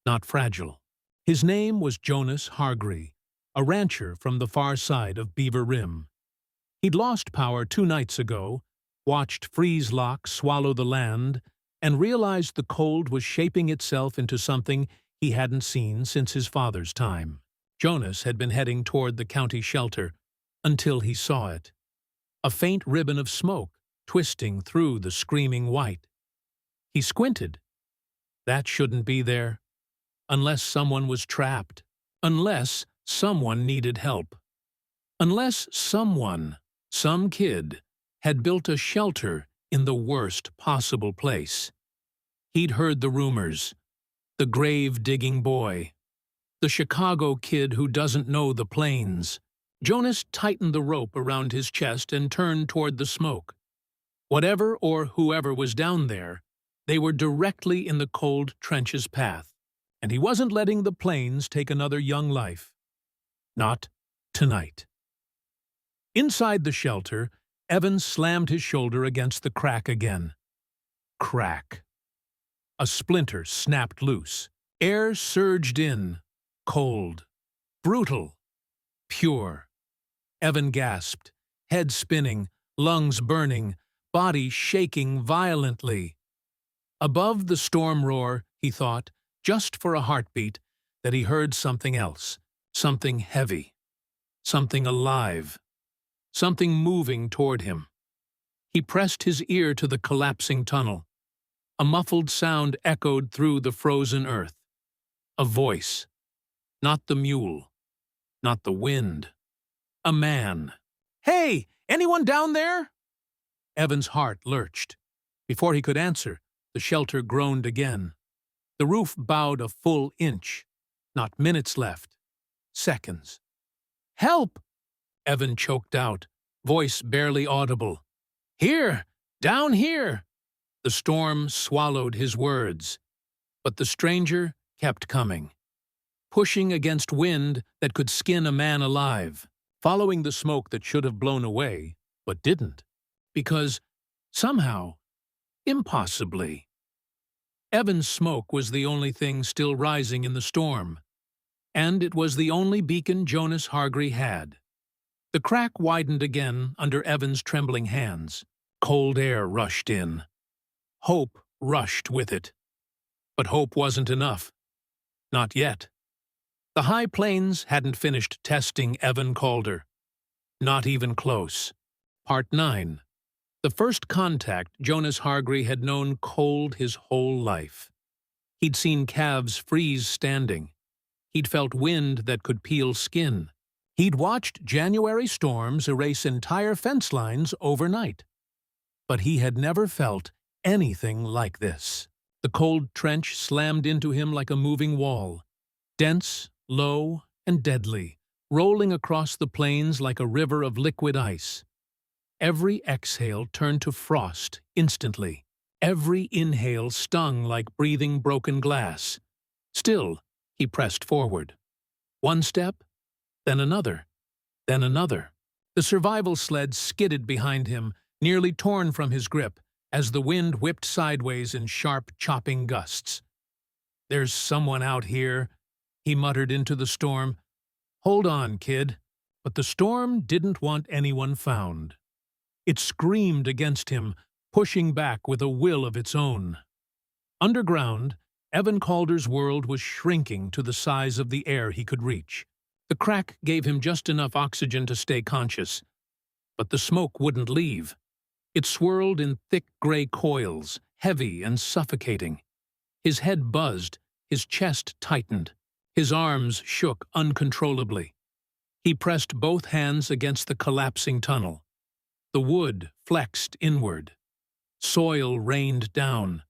not fragile. His name was Jonas Hargree, a rancher from the far side of Beaver Rim. He'd lost power 2 nights ago, watched freeze-lock swallow the land, and realized the cold was shaping itself into something he hadn't seen since his father's time. Jonas had been heading toward the county shelter until he saw it. A faint ribbon of smoke twisting through the screaming white. He squinted. That shouldn't be there. Unless someone was trapped. Unless someone needed help. Unless someone, some kid, had built a shelter in the worst possible place. He'd heard the rumors. The grave-digging boy. The Chicago kid who doesn't know the plains. Jonas tightened the rope around his chest and turned toward the smoke. Whatever or whoever was down there, they were directly in the cold trench's path, and he wasn't letting the plains take another young life. Not tonight. Inside the shelter, Evan slammed his shoulder against the crack again. Crack. A splinter snapped loose. Air surged in. Cold. Brutal. Pure. Evan gasped, head spinning, lungs burning, body shaking violently. Above the storm roar, he thought, just for a heartbeat, that he heard something else, something heavy, something alive, something moving toward him. He pressed his ear to the collapsing tunnel. A muffled sound echoed through the frozen earth. A voice. Not the mule. Not the wind. A man. "Hey, anyone down there?" Evan's heart lurched. Before he could answer, the shelter groaned again. The roof bowed a full inch. Not minutes left. Seconds. "Help!" Evan choked out, voice barely audible. "Here! Down here!" The storm swallowed his words. But the stranger kept coming, pushing against wind that could skin a man alive, following the smoke that should have blown away, but didn't, because, somehow, impossibly. Evan's smoke was the only thing still rising in the storm, and it was the only beacon Jonas Hargree had. The crack widened again under Evan's trembling hands. Cold air rushed in. Hope rushed with it. But hope wasn't enough. Not yet. The high plains hadn't finished testing Evan Calder. Not even close. Part 9. The first contact Jonas Hargree had known cold his whole life. He'd seen calves freeze standing. He'd felt wind that could peel skin. He'd watched January storms erase entire fence lines overnight. But he had never felt anything like this. The cold trench slammed into him like a moving wall, dense, low, and deadly, rolling across the plains like a river of liquid ice. Every exhale turned to frost instantly. Every inhale stung like breathing broken glass. Still, he pressed forward. One step, then another, then another. The survival sled skidded behind him, nearly torn from his grip, as the wind whipped sideways in sharp, chopping gusts. "There's someone out here," he muttered into the storm. "Hold on, kid." But the storm didn't want anyone found. It screamed against him, pushing back with a will of its own. Underground, Evan Calder's world was shrinking to the size of the air he could reach. The crack gave him just enough oxygen to stay conscious. But the smoke wouldn't leave. It swirled in thick gray coils, heavy and suffocating. His head buzzed, his chest tightened, his arms shook uncontrollably. He pressed both hands against the collapsing tunnel. The wood flexed inward. Soil rained down.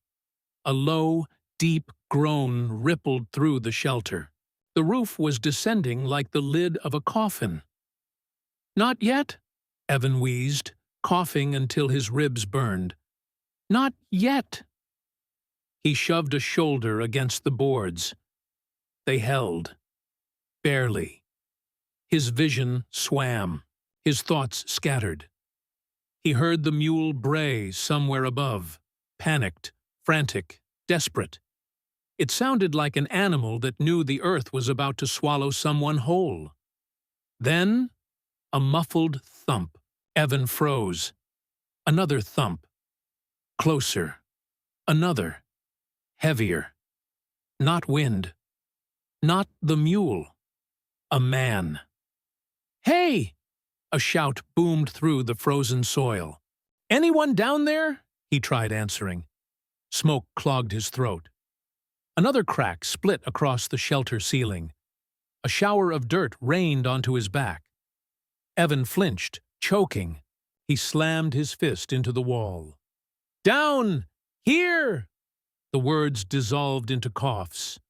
A low, deep groan rippled through the shelter. The roof was descending like the lid of a coffin. "Not yet," Evan wheezed, coughing until his ribs burned. "Not yet." He shoved a shoulder against the boards. They held. Barely. His vision swam. His thoughts scattered. He heard the mule bray somewhere above, panicked, frantic, desperate. It sounded like an animal that knew the earth was about to swallow someone whole. Then, a muffled thump. Evan froze. Another thump. Closer. Another. Heavier. Not wind. Not the mule. A man. "Hey!" A shout boomed through the frozen soil. "Anyone down there?" He tried answering. Smoke clogged his throat. Another crack split across the shelter ceiling. A shower of dirt rained onto his back. Evan flinched, choking. He slammed his fist into the wall. "Down! Here!" The words dissolved into coughs.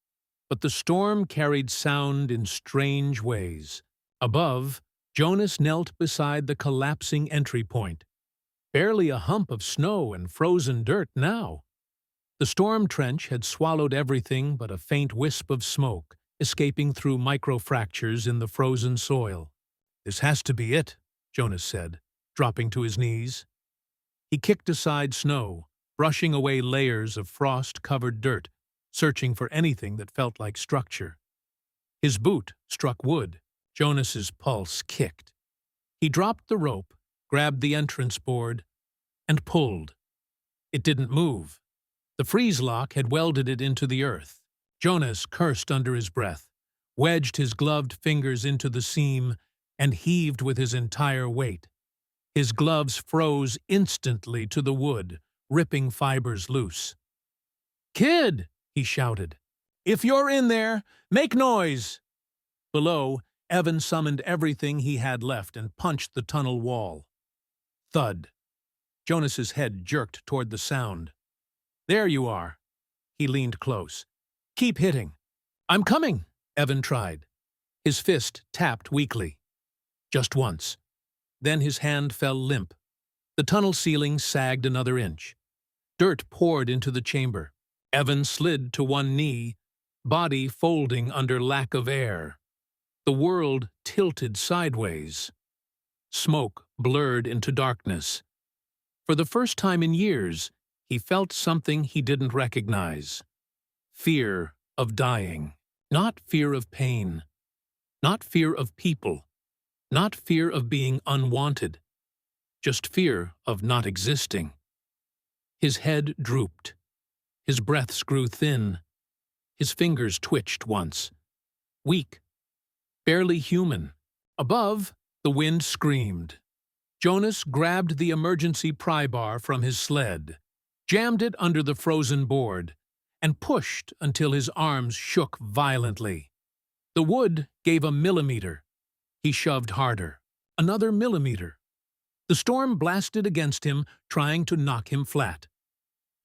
But the storm carried sound in strange ways. Above, Jonas knelt beside the collapsing entry point. Barely a hump of snow and frozen dirt now. The storm trench had swallowed everything but a faint wisp of smoke, escaping through microfractures in the frozen soil. "This has to be it," Jonas said, dropping to his knees. He kicked aside snow, brushing away layers of frost-covered dirt, searching for anything that felt like structure. His boot struck wood. Jonas's pulse kicked. He dropped the rope, grabbed the entrance board, and pulled. It didn't move. The freeze lock had welded it into the earth. Jonas cursed under his breath, wedged his gloved fingers into the seam, and heaved with his entire weight. His gloves froze instantly to the wood, ripping fibers loose. "Kid!" he shouted. "If you're in there, make noise!" Below, Evan summoned everything he had left and punched the tunnel wall. Thud. Jonas's head jerked toward the sound. "There you are." He leaned close. "Keep hitting." "I'm coming," Evan tried. His fist tapped weakly. Just once. Then his hand fell limp. The tunnel ceiling sagged another inch. Dirt poured into the chamber. Evan slid to one knee, body folding under lack of air. The world tilted sideways. Smoke blurred into darkness. For the first time in years, he felt something he didn't recognize. Fear of dying. Not fear of pain. Not fear of people. Not fear of being unwanted. Just fear of not existing. His head drooped. His breaths grew thin. His fingers twitched once. Weak. Barely human. Above, the wind screamed. Jonas grabbed the emergency pry bar from his sled, jammed it under the frozen board, and pushed until his arms shook violently. The wood gave a millimeter. He shoved harder. Another millimeter. The storm blasted against him, trying to knock him flat.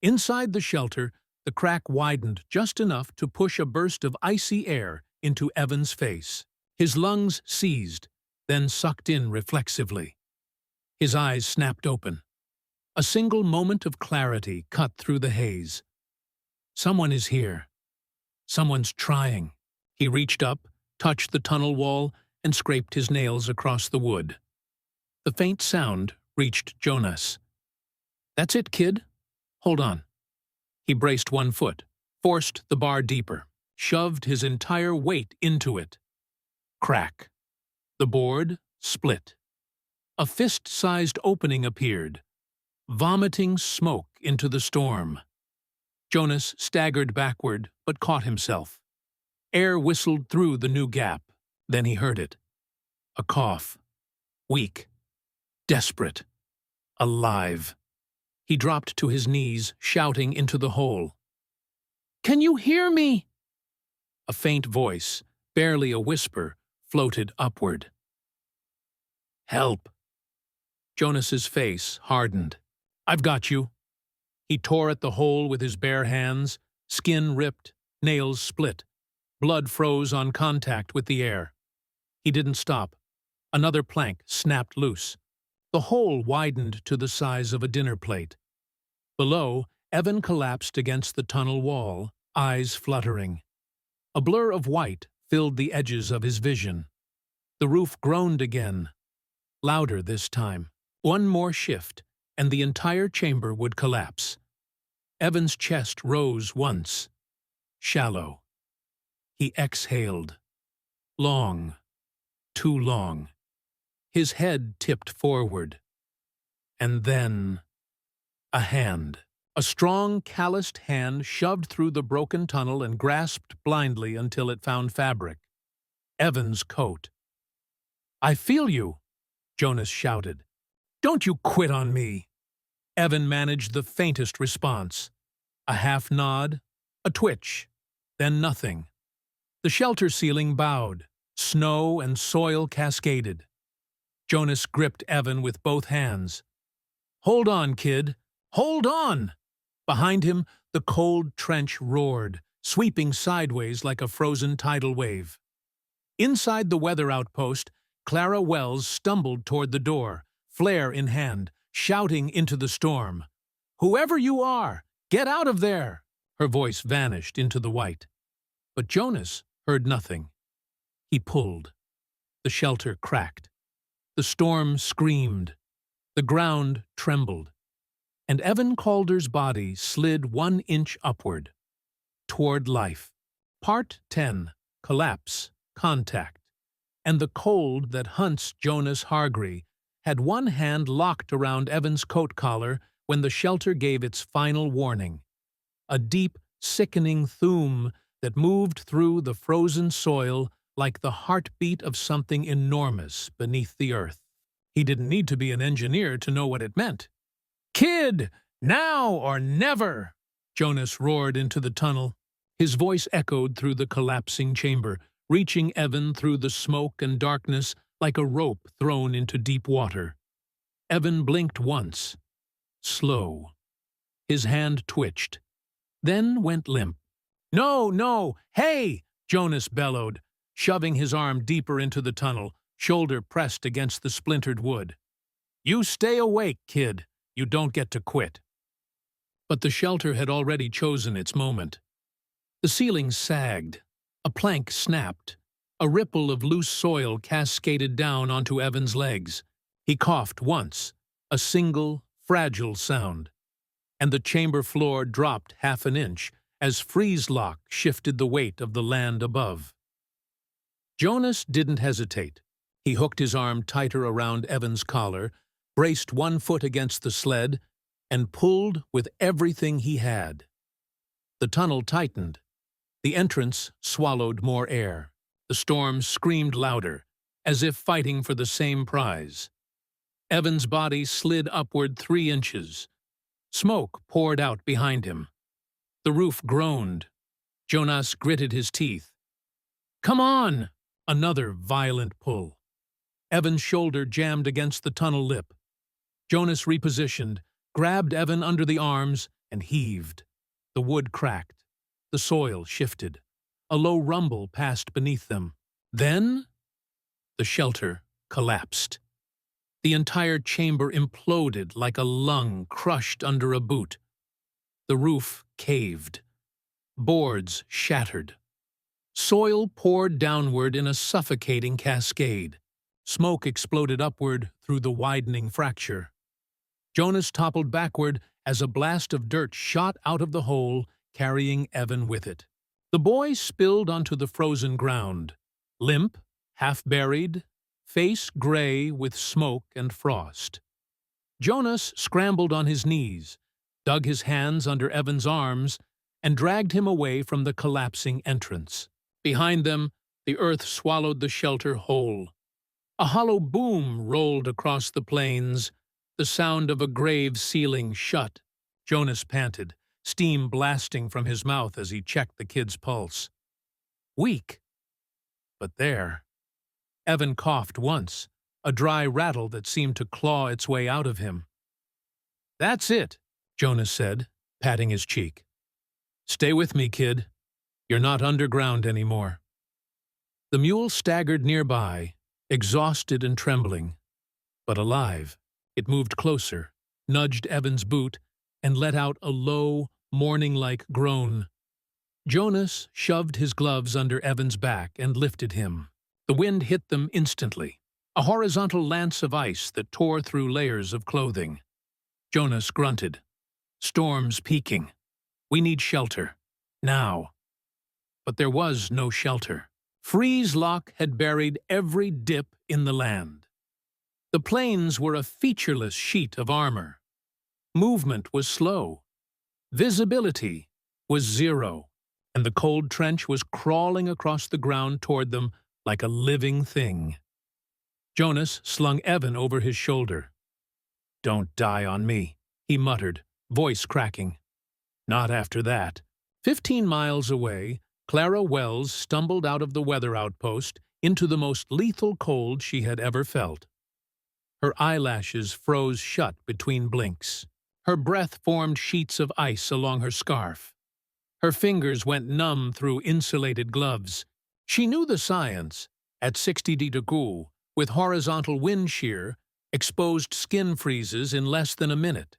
Inside the shelter, the crack widened just enough to push a burst of icy air into Evan's face. His lungs seized, then sucked in reflexively. His eyes snapped open. A single moment of clarity cut through the haze. Someone is here. Someone's trying. He reached up, touched the tunnel wall, and scraped his nails across the wood. The faint sound reached Jonas. "That's it, kid. Hold on." He braced one foot, forced the bar deeper, shoved his entire weight into it. Crack. The board split. A fist-sized opening appeared, vomiting smoke into the storm. Jonas staggered backward, but caught himself. Air whistled through the new gap. Then he heard it. A cough. Weak. Desperate. Alive. He dropped to his knees, shouting into the hole. "Can you hear me?" A faint voice, barely a whisper, floated upward. "Help." Jonas's face hardened. "I've got you." He tore at the hole with his bare hands, skin ripped, nails split. Blood froze on contact with the air. He didn't stop. Another plank snapped loose. The hole widened to the size of a dinner plate. Below, Evan collapsed against the tunnel wall, eyes fluttering. A blur of white filled the edges of his vision. The roof groaned again, louder this time. One more shift, and the entire chamber would collapse. Evan's chest rose once. Shallow. He exhaled. Long. too long. His head tipped forward. And then a hand. A strong, calloused hand shoved through the broken tunnel and grasped blindly until it found fabric. Evan's coat. "I feel you," Jonas shouted. "Don't you quit on me." Evan managed the faintest response. A half nod, a twitch, then nothing. The shelter ceiling bowed. Snow and soil cascaded. Jonas gripped Evan with both hands. "Hold on, kid. Hold on!" Behind him, the cold trench roared, sweeping sideways like a frozen tidal wave. Inside the weather outpost, Clara Wells stumbled toward the door, flare in hand, shouting into the storm. "Whoever you are, get out of there!" Her voice vanished into the white. But Jonas heard nothing. He pulled. The shelter cracked. The storm screamed. The ground trembled. And Evan Calder's body slid 1 inch upward, toward life. Part 10. Collapse. Contact. And the cold that hunts Jonas Hargree had one hand locked around Evan's coat collar when the shelter gave its final warning. A deep, sickening thoom that moved through the frozen soil like the heartbeat of something enormous beneath the earth. He didn't need to be an engineer to know what it meant. "Kid, now or never!" Jonas roared into the tunnel. His voice echoed through the collapsing chamber, reaching Evan through the smoke and darkness like a rope thrown into deep water. Evan blinked once. Slow. His hand twitched, then went limp. "No, no! Hey!" Jonas bellowed, shoving his arm deeper into the tunnel, shoulder pressed against the splintered wood. "You stay awake, kid. You don't get to quit." But the shelter had already chosen its moment. The ceiling sagged. A plank snapped. A ripple of loose soil cascaded down onto Evan's legs. He coughed once, a single, fragile sound. And the chamber floor dropped 1/2 inch as freeze-lock shifted the weight of the land above. Jonas didn't hesitate. He hooked his arm tighter around Evan's collar, braced 1 foot against the sled, and pulled with everything he had. The tunnel tightened. The entrance swallowed more air. The storm screamed louder, as if fighting for the same prize. Evan's body slid upward 3 inches. Smoke poured out behind him. The roof groaned. Jonas gritted his teeth. "Come on!" Another violent pull. Evan's shoulder jammed against the tunnel lip. Jonas repositioned, grabbed Evan under the arms, and heaved. The wood cracked. The soil shifted. A low rumble passed beneath them. Then the shelter collapsed. The entire chamber imploded like a lung crushed under a boot. The roof caved. Boards shattered. Soil poured downward in a suffocating cascade. Smoke exploded upward through the widening fracture. Jonas toppled backward as a blast of dirt shot out of the hole, carrying Evan with it. The boy spilled onto the frozen ground, limp, half-buried, face gray with smoke and frost. Jonas scrambled on his knees, dug his hands under Evan's arms, and dragged him away from the collapsing entrance. Behind them, the earth swallowed the shelter whole. A hollow boom rolled across the plains, the sound of a grave ceiling shut. Jonas panted, steam blasting from his mouth as he checked the kid's pulse. Weak. But there. Evan coughed once, a dry rattle that seemed to claw its way out of him. "That's it," Jonas said, patting his cheek. "Stay with me, kid. You're not underground anymore." The mule staggered nearby, exhausted and trembling, but alive. It moved closer, nudged Evan's boot, and let out a low, mourning-like groan. Jonas shoved his gloves under Evan's back and lifted him. The wind hit them instantly, a horizontal lance of ice that tore through layers of clothing. Jonas grunted. "Storm's peaking. We need shelter. Now." But there was no shelter. Freeze lock had buried every dip in the land. The plains were a featureless sheet of armor. Movement was slow. Visibility was zero, and the cold trench was crawling across the ground toward them like a living thing. Jonas slung Evan over his shoulder. "Don't die on me," he muttered, voice cracking. Not after that. 15 miles away, Clara Wells stumbled out of the weather outpost into the most lethal cold she had ever felt. Her eyelashes froze shut between blinks. Her breath formed sheets of ice along her scarf. Her fingers went numb through insulated gloves. She knew the science. At 60 degrees, with horizontal wind shear, exposed skin freezes in less than a minute.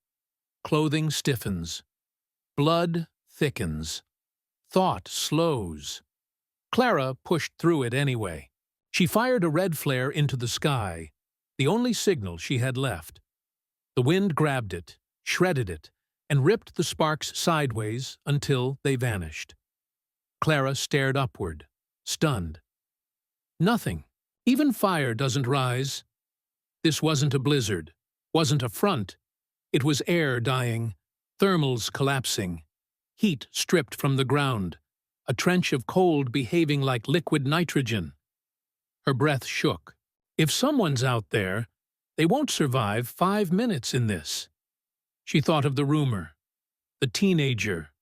Clothing stiffens. Blood thickens. Thought slows. Clara pushed through it anyway. She fired a red flare into the sky, the only signal she had left. The wind grabbed it, shredded it, and ripped the sparks sideways until they vanished. Clara stared upward, stunned. Nothing. Even fire doesn't rise. This wasn't a blizzard, wasn't a front. It was air dying, thermals collapsing, heat stripped from the ground, a trench of cold behaving like liquid nitrogen. Her breath shook. If someone's out there, they won't survive 5 minutes in this. She thought of the rumor, the teenager,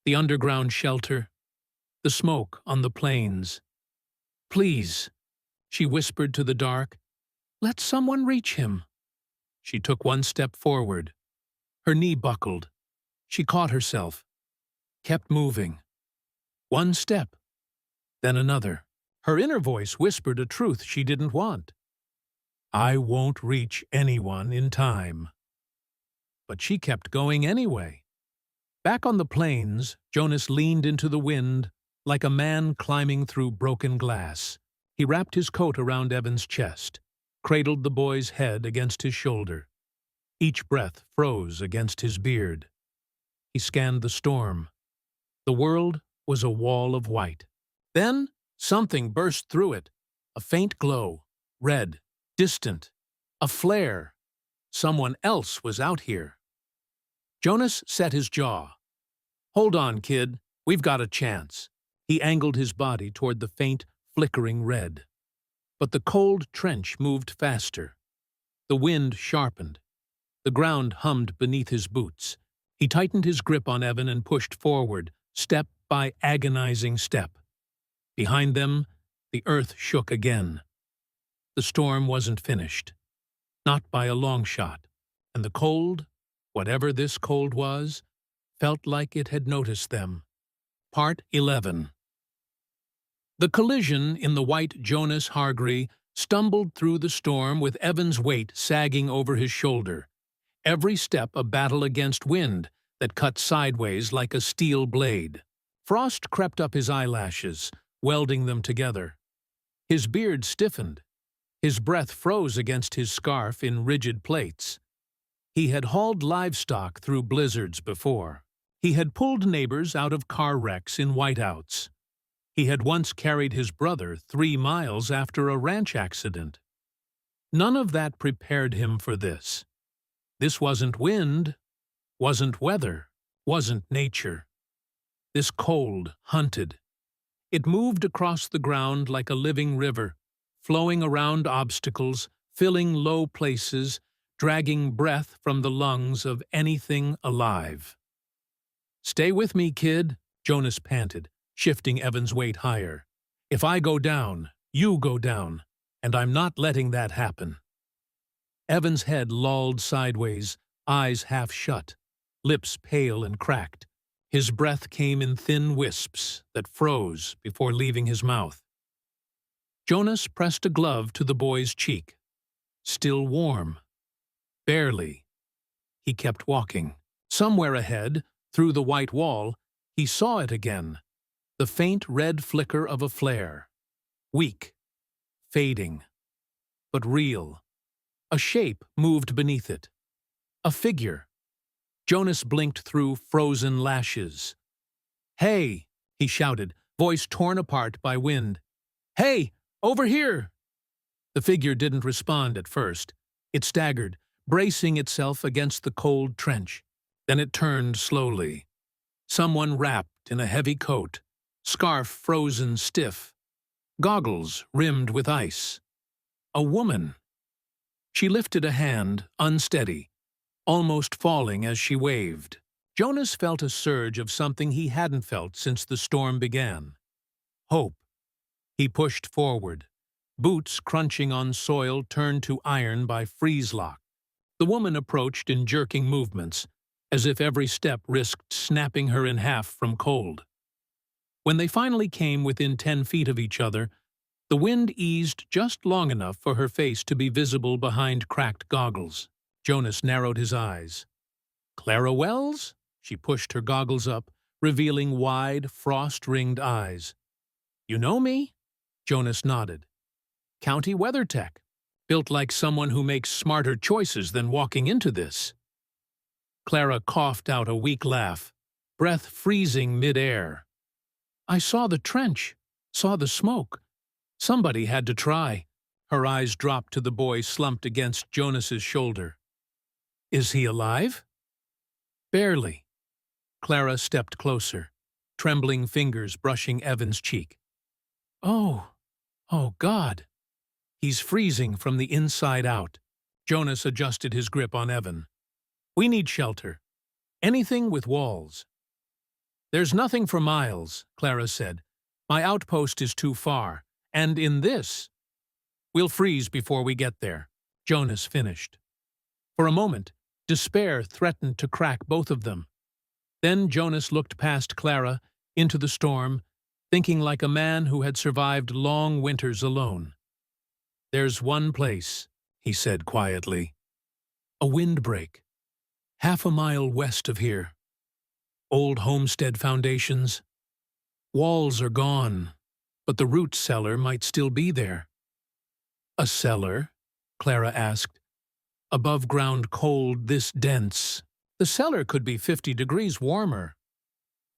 the underground shelter, the smoke on the plains. "Please," she whispered to the dark, "let someone reach him." She took one step forward. Her knee buckled. She caught herself, kept moving. One step, then another. Her inner voice whispered a truth she didn't want. "I won't reach anyone in time." But she kept going anyway. Back on the plains, Jonas leaned into the wind like a man climbing through broken glass. He wrapped his coat around Evan's chest, cradled the boy's head against his shoulder. Each breath froze against his beard. He scanned the storm. The world was a wall of white. Then something burst through it, a faint glow, red, distant, a flare. Someone else was out here. Jonas set his jaw. "Hold on, kid. We've got a chance." He angled his body toward the faint, flickering red. But the cold trench moved faster. The wind sharpened. The ground hummed beneath his boots. He tightened his grip on Evan and pushed forward, step by agonizing step. Behind them, the earth shook again. The storm wasn't finished. Not by a long shot. And the cold, whatever this cold was, felt like it had noticed them. Part 11. The collision in the white Jonas Hargree stumbled through the storm with Evan's weight sagging over his shoulder. Every step a battle against wind that cut sideways like a steel blade. Frost crept up his eyelashes, welding them together. His beard stiffened. His breath froze against his scarf in rigid plaits. He had hauled livestock through blizzards before. He had pulled neighbors out of car wrecks in whiteouts. He had once carried his brother 3 miles after a ranch accident. None of that prepared him for this. This wasn't wind, wasn't weather, wasn't nature. This cold hunted. It moved across the ground like a living river, flowing around obstacles, filling low places, dragging breath from the lungs of anything alive. "Stay with me, kid," Jonas panted, shifting Evan's weight higher. "If I go down, you go down, and I'm not letting that happen." Evan's head lolled sideways, eyes half shut, lips pale and cracked. His breath came in thin wisps that froze before leaving his mouth. Jonas pressed a glove to the boy's cheek. Still warm. Barely. He kept walking. Somewhere ahead, through the white wall, he saw it again. The faint red flicker of a flare. Weak. Fading. But real. A shape moved beneath it. A figure. Jonas blinked through frozen lashes. "Hey!" he shouted, voice torn apart by wind. "Hey, over here!" The figure didn't respond at first. It staggered, bracing itself against the cold trench. Then it turned slowly. Someone wrapped in a heavy coat, scarf frozen stiff, goggles rimmed with ice. A woman. She lifted a hand, unsteady, almost falling as she waved. Jonas felt a surge of something he hadn't felt since the storm began. Hope. He pushed forward. Boots crunching on soil turned to iron by freeze lock. The woman approached in jerking movements, as if every step risked snapping her in half from cold. When they finally came within 10 feet of each other, the wind eased just long enough for her face to be visible behind cracked goggles. Jonas narrowed his eyes. "Clara Wells?" She pushed her goggles up, revealing wide, frost-ringed eyes. "You know me?" Jonas nodded. "County Weather Tech. Built like someone who makes smarter choices than walking into this." Clara coughed out a weak laugh, breath freezing mid-air. "I saw the trench, saw the smoke. Somebody had to try." Her eyes dropped to the boy slumped against Jonas's shoulder. "Is he alive?" "Barely." Clara stepped closer, trembling fingers brushing Evan's cheek. Oh God. He's freezing from the inside out." Jonas adjusted his grip on Evan. "We need shelter. Anything with walls." "There's nothing for miles," Clara said. "My outpost is too far, and in this." "We'll freeze before we get there," Jonas finished. For a moment, despair threatened to crack both of them. Then Jonas looked past Clara, into the storm, thinking like a man who had survived long winters alone. "There's one place," he said quietly. "A windbreak. 1/2 mile west of here. Old homestead foundations. Walls are gone, but the root cellar might still be there." "A cellar?" Clara asked. "Above ground cold this dense. The cellar could be 50 degrees warmer."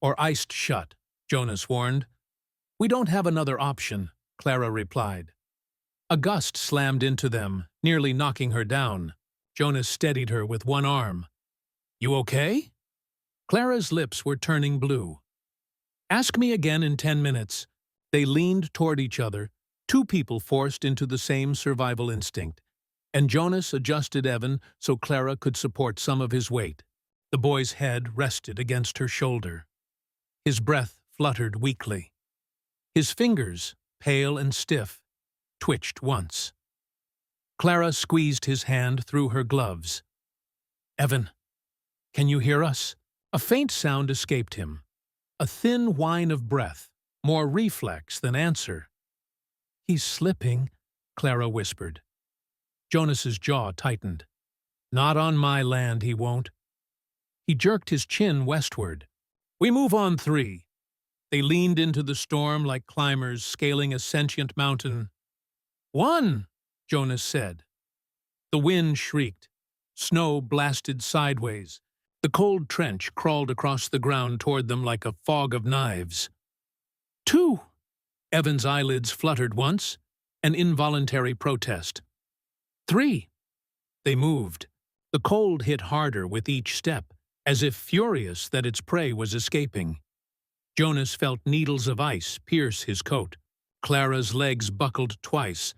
"Or iced shut," Jonas warned. "We don't have another option," Clara replied. A gust slammed into them, nearly knocking her down. Jonas steadied her with one arm. "You okay?" Clara's lips were turning blue. "Ask me again in 10 minutes." They leaned toward each other, two people forced into the same survival instinct, and Jonas adjusted Evan so Clara could support some of his weight. The boy's head rested against her shoulder. His breath fluttered weakly. His fingers, pale and stiff, twitched once. Clara squeezed his hand through her gloves. "Evan, can you hear us?" A faint sound escaped him. A thin whine of breath, more reflex than answer. "He's slipping," Clara whispered. Jonas's jaw tightened. "Not on my land, he won't." He jerked his chin westward. "We move on 3. They leaned into the storm like climbers scaling a sentient mountain. "1," Jonas said. The wind shrieked. Snow blasted sideways. The cold trench crawled across the ground toward them like a fog of knives. 2. Evan's eyelids fluttered once, an involuntary protest. 3. They moved. The cold hit harder with each step, as if furious that its prey was escaping. Jonas felt needles of ice pierce his coat. Clara's legs buckled twice,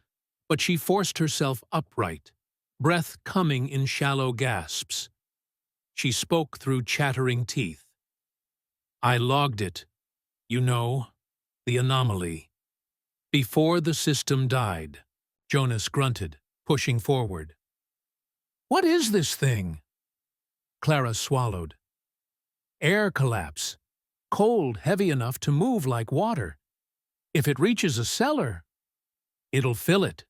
but she forced herself upright, breath coming in shallow gasps. She spoke through chattering teeth. "I logged it. You know, the anomaly." "Before the system died," Jonas grunted, pushing forward. "What is this thing?" Clara swallowed. "Air collapse. Cold, heavy enough to move like water. If it reaches a cellar, it'll fill it,"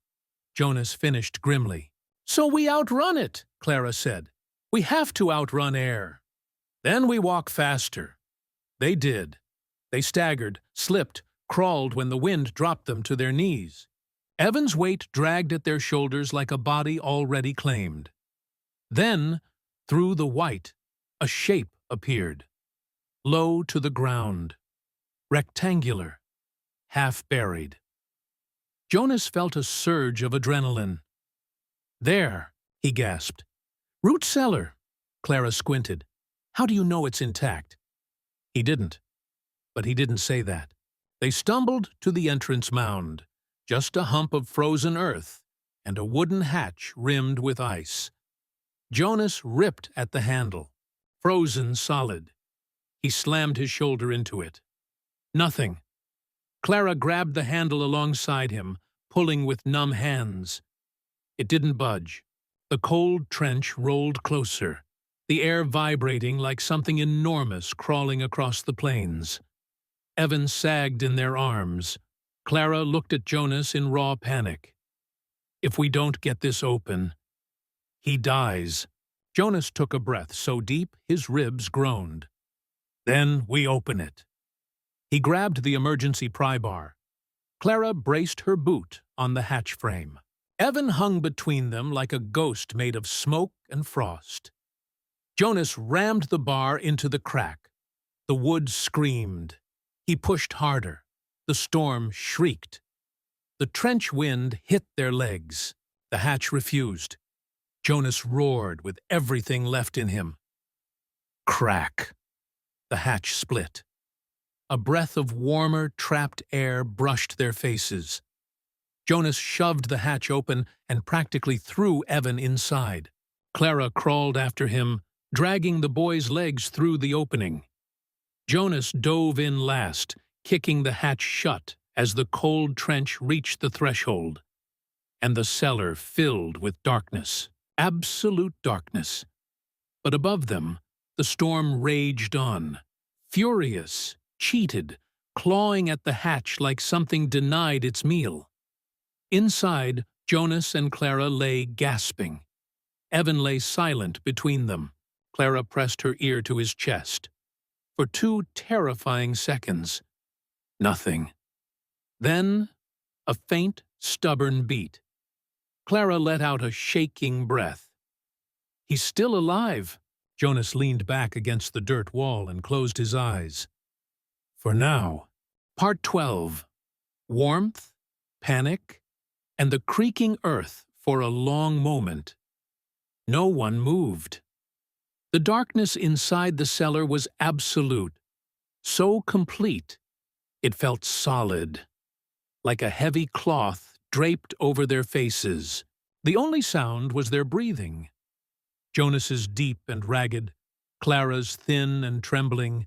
Jonas finished grimly. "So we outrun it," Clara said. "We have to outrun air. Then we walk faster." They did. They staggered, slipped, crawled when the wind dropped them to their knees. Evan's weight dragged at their shoulders like a body already claimed. Then, through the white, a shape appeared. Low to the ground. Rectangular. Half buried. Jonas felt a surge of adrenaline. "There," he gasped. "Root cellar." Clara squinted. "How do you know it's intact?" He didn't. But he didn't say that. They stumbled to the entrance mound, just a hump of frozen earth and a wooden hatch rimmed with ice. Jonas ripped at the handle, frozen solid. He slammed his shoulder into it. Nothing. Clara grabbed the handle alongside him, pulling with numb hands. It didn't budge. The cold trench rolled closer, the air vibrating like something enormous crawling across the plains. Evan sagged in their arms. Clara looked at Jonas in raw panic. "If we don't get this open, he dies." Jonas took a breath so deep his ribs groaned. "Then we open it." He grabbed the emergency pry bar. Clara braced her boot on the hatch frame. Evan hung between them like a ghost made of smoke and frost. Jonas rammed the bar into the crack. The wood screamed. He pushed harder. The storm shrieked. The trench wind hit their legs. The hatch refused. Jonas roared with everything left in him. Crack. The hatch split. A breath of warmer, trapped air brushed their faces. Jonas shoved the hatch open and practically threw Evan inside. Clara crawled after him, dragging the boy's legs through the opening. Jonas dove in last, kicking the hatch shut as the cold trench reached the threshold. And the cellar filled with darkness, absolute darkness. But above them, the storm raged on, furious, cheated, clawing at the hatch like something denied its meal. Inside, Jonas and Clara lay gasping. Evan lay silent between them. Clara pressed her ear to his chest. For 2 terrifying seconds, nothing. Then, a faint, stubborn beat. Clara let out a shaking breath. "He's still alive." Jonas leaned back against the dirt wall and closed his eyes. For now. Part 12. Warmth, panic, and the creaking earth for a long moment. No one moved. The darkness inside the cellar was absolute, so complete, it felt solid, like a heavy cloth draped over their faces. The only sound was their breathing. Jonas's deep and ragged, Clara's thin and trembling,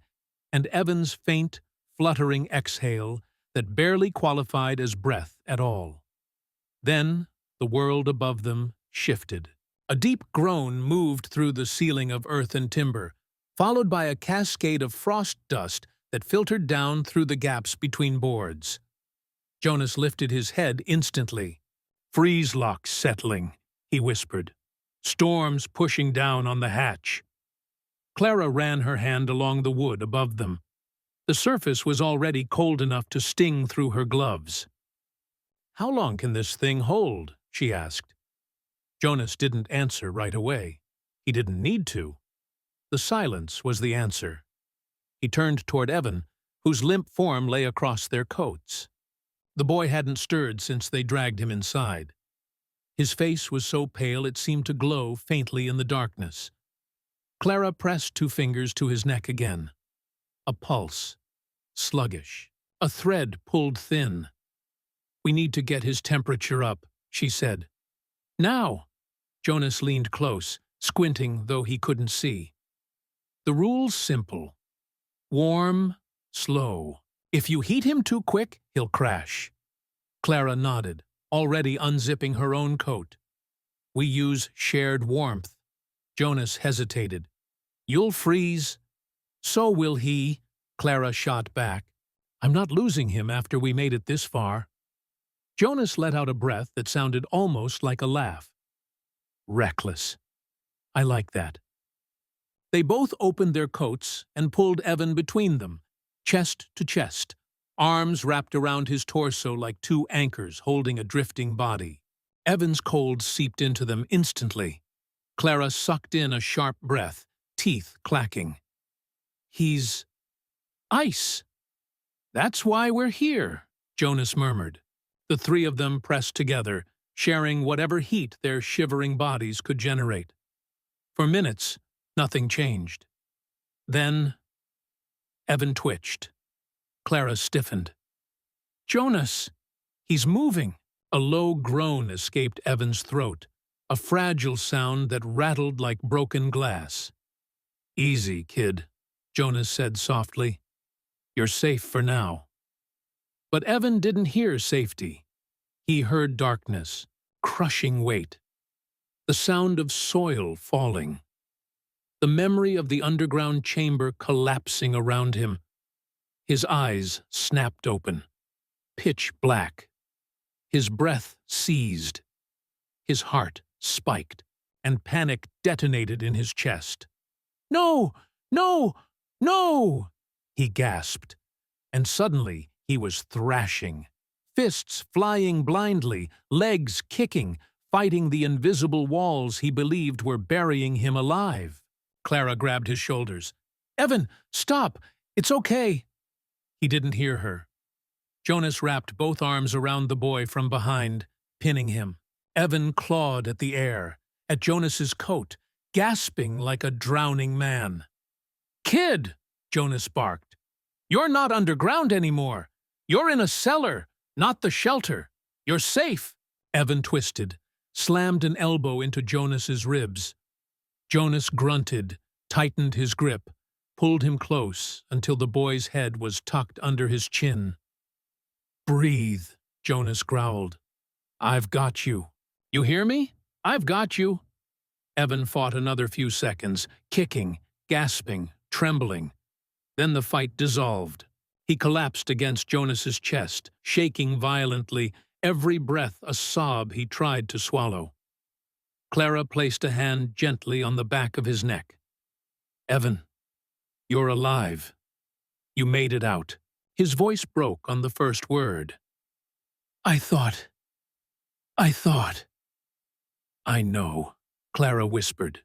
and Evan's faint, fluttering exhale that barely qualified as breath at all. Then the world above them shifted. A deep groan moved through the ceiling of earth and timber, followed by a cascade of frost dust that filtered down through the gaps between boards. Jonas lifted his head instantly. "Freeze lock settling," he whispered. "Storms pushing down on the hatch." Clara ran her hand along the wood above them. The surface was already cold enough to sting through her gloves. "How long can this thing hold?" she asked. Jonas didn't answer right away. He didn't need to. The silence was the answer. He turned toward Evan, whose limp form lay across their coats. The boy hadn't stirred since they dragged him inside. His face was so pale it seemed to glow faintly in the darkness. Clara pressed 2 fingers to his neck again. A pulse, sluggish, a thread pulled thin. "We need to get his temperature up," she said. "Now!" Jonas leaned close, squinting though he couldn't see. "The rule's simple. Warm, slow. If you heat him too quick, he'll crash." Clara nodded, already unzipping her own coat. "We use shared warmth." Jonas hesitated. "You'll freeze." "So will he," Clara shot back. "I'm not losing him after we made it this far." Jonas let out a breath that sounded almost like a laugh. "Reckless. I like that." They both opened their coats and pulled Evan between them, chest to chest, arms wrapped around his torso like 2 anchors holding a drifting body. Evan's cold seeped into them instantly. Clara sucked in a sharp breath, teeth clacking. "He's ice." "That's why we're here," Jonas murmured. The three of them pressed together, sharing whatever heat their shivering bodies could generate. For minutes, nothing changed. Then, Evan twitched. Clara stiffened. "Jonas! He's moving!" A low groan escaped Evan's throat, a fragile sound that rattled like broken glass. "Easy, kid," Jonas said softly. "You're safe for now." But Evan didn't hear safety. He heard darkness, crushing weight, the sound of soil falling, the memory of the underground chamber collapsing around him. His eyes snapped open, pitch black. His breath seized. His heart spiked, and panic detonated in his chest. "No! No! No!" he gasped, and suddenly he was thrashing, fists flying blindly, legs kicking, fighting the invisible walls he believed were burying him alive. Clara grabbed his shoulders. "Evan, stop! It's okay!" He didn't hear her. Jonas wrapped both arms around the boy from behind, pinning him. Evan clawed at the air, at Jonas's coat, gasping like a drowning man. "Kid!" Jonas barked. "You're not underground anymore. You're in a cellar, not the shelter. You're safe." Evan twisted, slammed an elbow into Jonas's ribs. Jonas grunted, tightened his grip, pulled him close until the boy's head was tucked under his chin. "Breathe," Jonas growled. "I've got you. You hear me? I've got you." Evan fought another few seconds, kicking, gasping, trembling. Then the fight dissolved. He collapsed against Jonas's chest, shaking violently, every breath a sob he tried to swallow. Clara placed a hand gently on the back of his neck. "Evan, you're alive. You made it out." His voice broke on the first word. I thought. "I know," Clara whispered,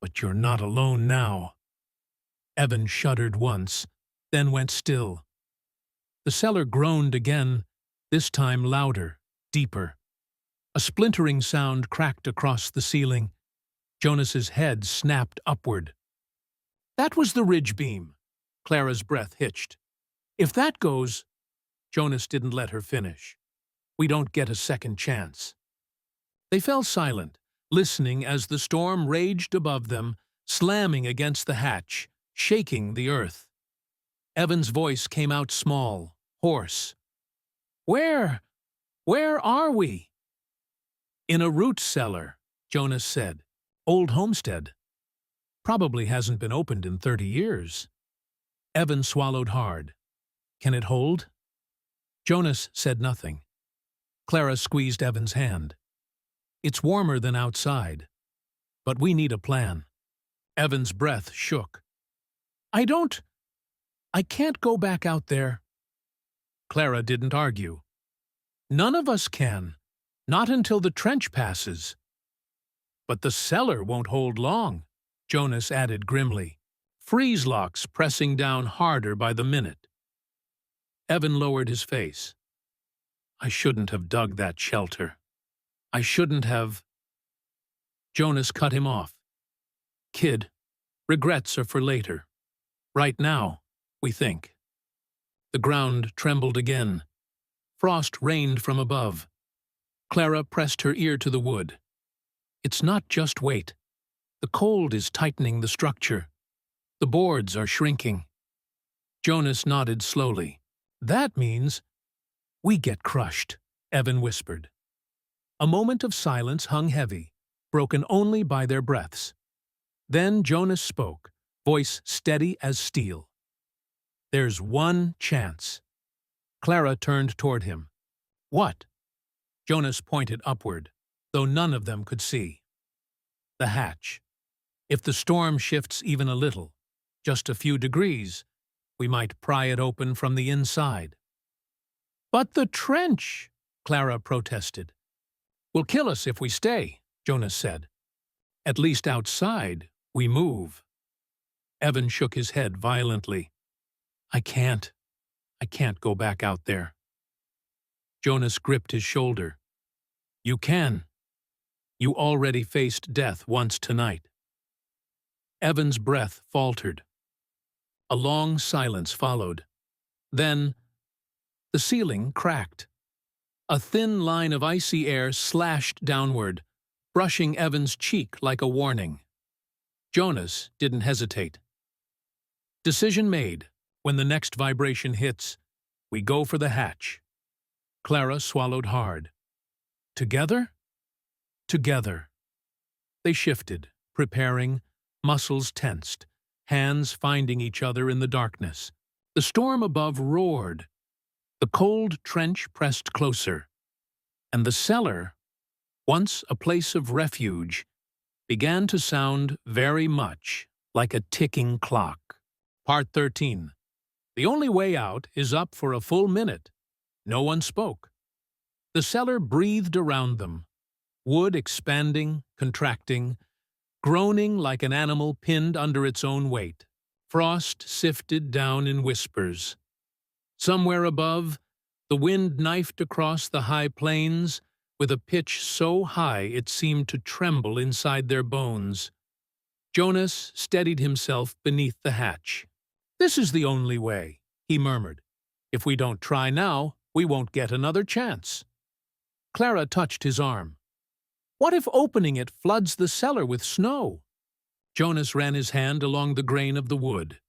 "but you're not alone now." Evan shuddered once, then went still. The cellar groaned again, this time louder, deeper. A splintering sound cracked across the ceiling. Jonas's head snapped upward. "That was the ridge beam." Clara's breath hitched. "If that goes—" Jonas didn't let her finish. "We don't get a second chance." They fell silent, listening as the storm raged above them, slamming against the hatch, shaking the earth. Evan's voice came out small, hoarse. Where are we?" "In a root cellar," Jonas said. "Old homestead. Probably hasn't been opened in 30 years. Evan swallowed hard. "Can it hold?" Jonas said nothing. Clara squeezed Evan's hand. "It's warmer than outside. But we need a plan." Evan's breath shook. I can't go back out there." Clara didn't argue. "None of us can. Not until the trench passes." "But the cellar won't hold long," Jonas added grimly. "Freeze locks pressing down harder by the minute." Evan lowered his face. "I shouldn't have dug that shelter. I shouldn't have—" Jonas cut him off. "Kid, regrets are for later. Right now, we think." The ground trembled again. Frost rained from above. Clara pressed her ear to the wood. "It's not just weight. The cold is tightening the structure. The boards are shrinking." Jonas nodded slowly. "That means—" "We get crushed," Evan whispered. A moment of silence hung heavy, broken only by their breaths. Then Jonas spoke, voice steady as steel. "There's one chance." Clara turned toward him. "What?" Jonas pointed upward, though none of them could see. "The hatch. If the storm shifts even a little, just a few degrees, we might pry it open from the inside." "But the trench," Clara protested. "Will kill us if we stay," Jonas said. "At least outside, we move." Evan shook his head violently. I can't go back out there." Jonas gripped his shoulder. You can. You already faced death once tonight. Evan's breath faltered. A long silence followed. Then, the ceiling cracked. A thin line of icy air slashed downward, brushing Evan's cheek like a warning. Jonas didn't hesitate. Decision made. When the next vibration hits, we go for the hatch. Clara swallowed hard. Together? Together. They shifted, preparing, muscles tensed, hands finding each other in the darkness. The storm above roared. The cold trench pressed closer. And the cellar, once a place of refuge, began to sound very much like a ticking clock. Part 13. The only way out is up for a full minute. No one spoke. The cellar breathed around them, wood expanding, contracting, groaning like an animal pinned under its own weight. Frost sifted down in whispers. Somewhere above, the wind knifed across the high plains with a pitch so high it seemed to tremble inside their bones. Jonas steadied himself beneath the hatch. "This is the only way," he murmured. "If we don't try now, we won't get another chance." Clara touched his arm. "What if opening it floods the cellar with snow?" Jonas ran his hand along the grain of the wood.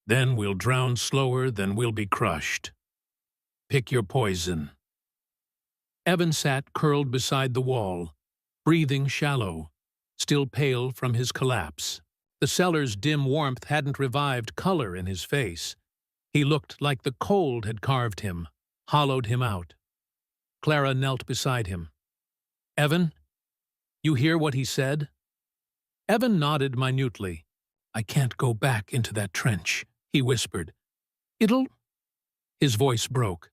"Then we'll drown slower than we'll be crushed. Pick your poison." Evan sat curled beside the wall, breathing shallow, still pale from his collapse. The cellar's dim warmth hadn't revived color in his face. He looked like the cold had carved him, hollowed him out. Clara knelt beside him. "Evan, you hear what he said?" Evan nodded minutely. "I can't go back into that trench," he whispered. "It'll—" His voice broke.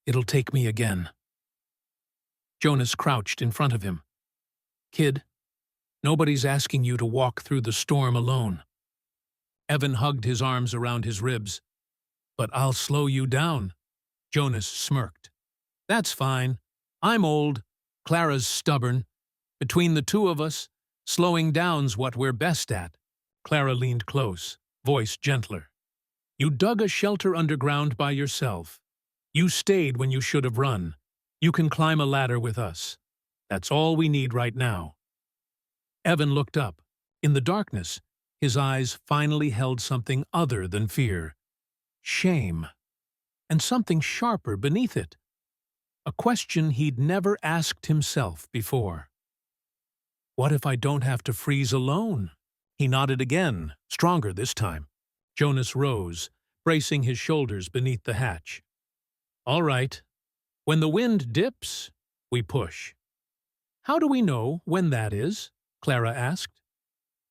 "It'll take me again." Jonas crouched in front of him. "Kid, nobody's asking you to walk through the storm alone." Evan hugged his arms around his ribs. "But I'll slow you down." Jonas smirked. "That's fine. I'm old. Clara's stubborn. Between the two of us, slowing down's what we're best at." Clara leaned close, voice gentler. "You dug a shelter underground by yourself. You stayed when you should have run. You can climb a ladder with us. That's all we need right now." Evan looked up. In the darkness, his eyes finally held something other than fear. Shame. And something sharper beneath it. A question he'd never asked himself before. "What if I don't have to freeze alone?" He nodded again, stronger this time. Jonas rose, bracing his shoulders beneath the hatch. "All right. When the wind dips, we push." "How do we know when that is?" Clara asked.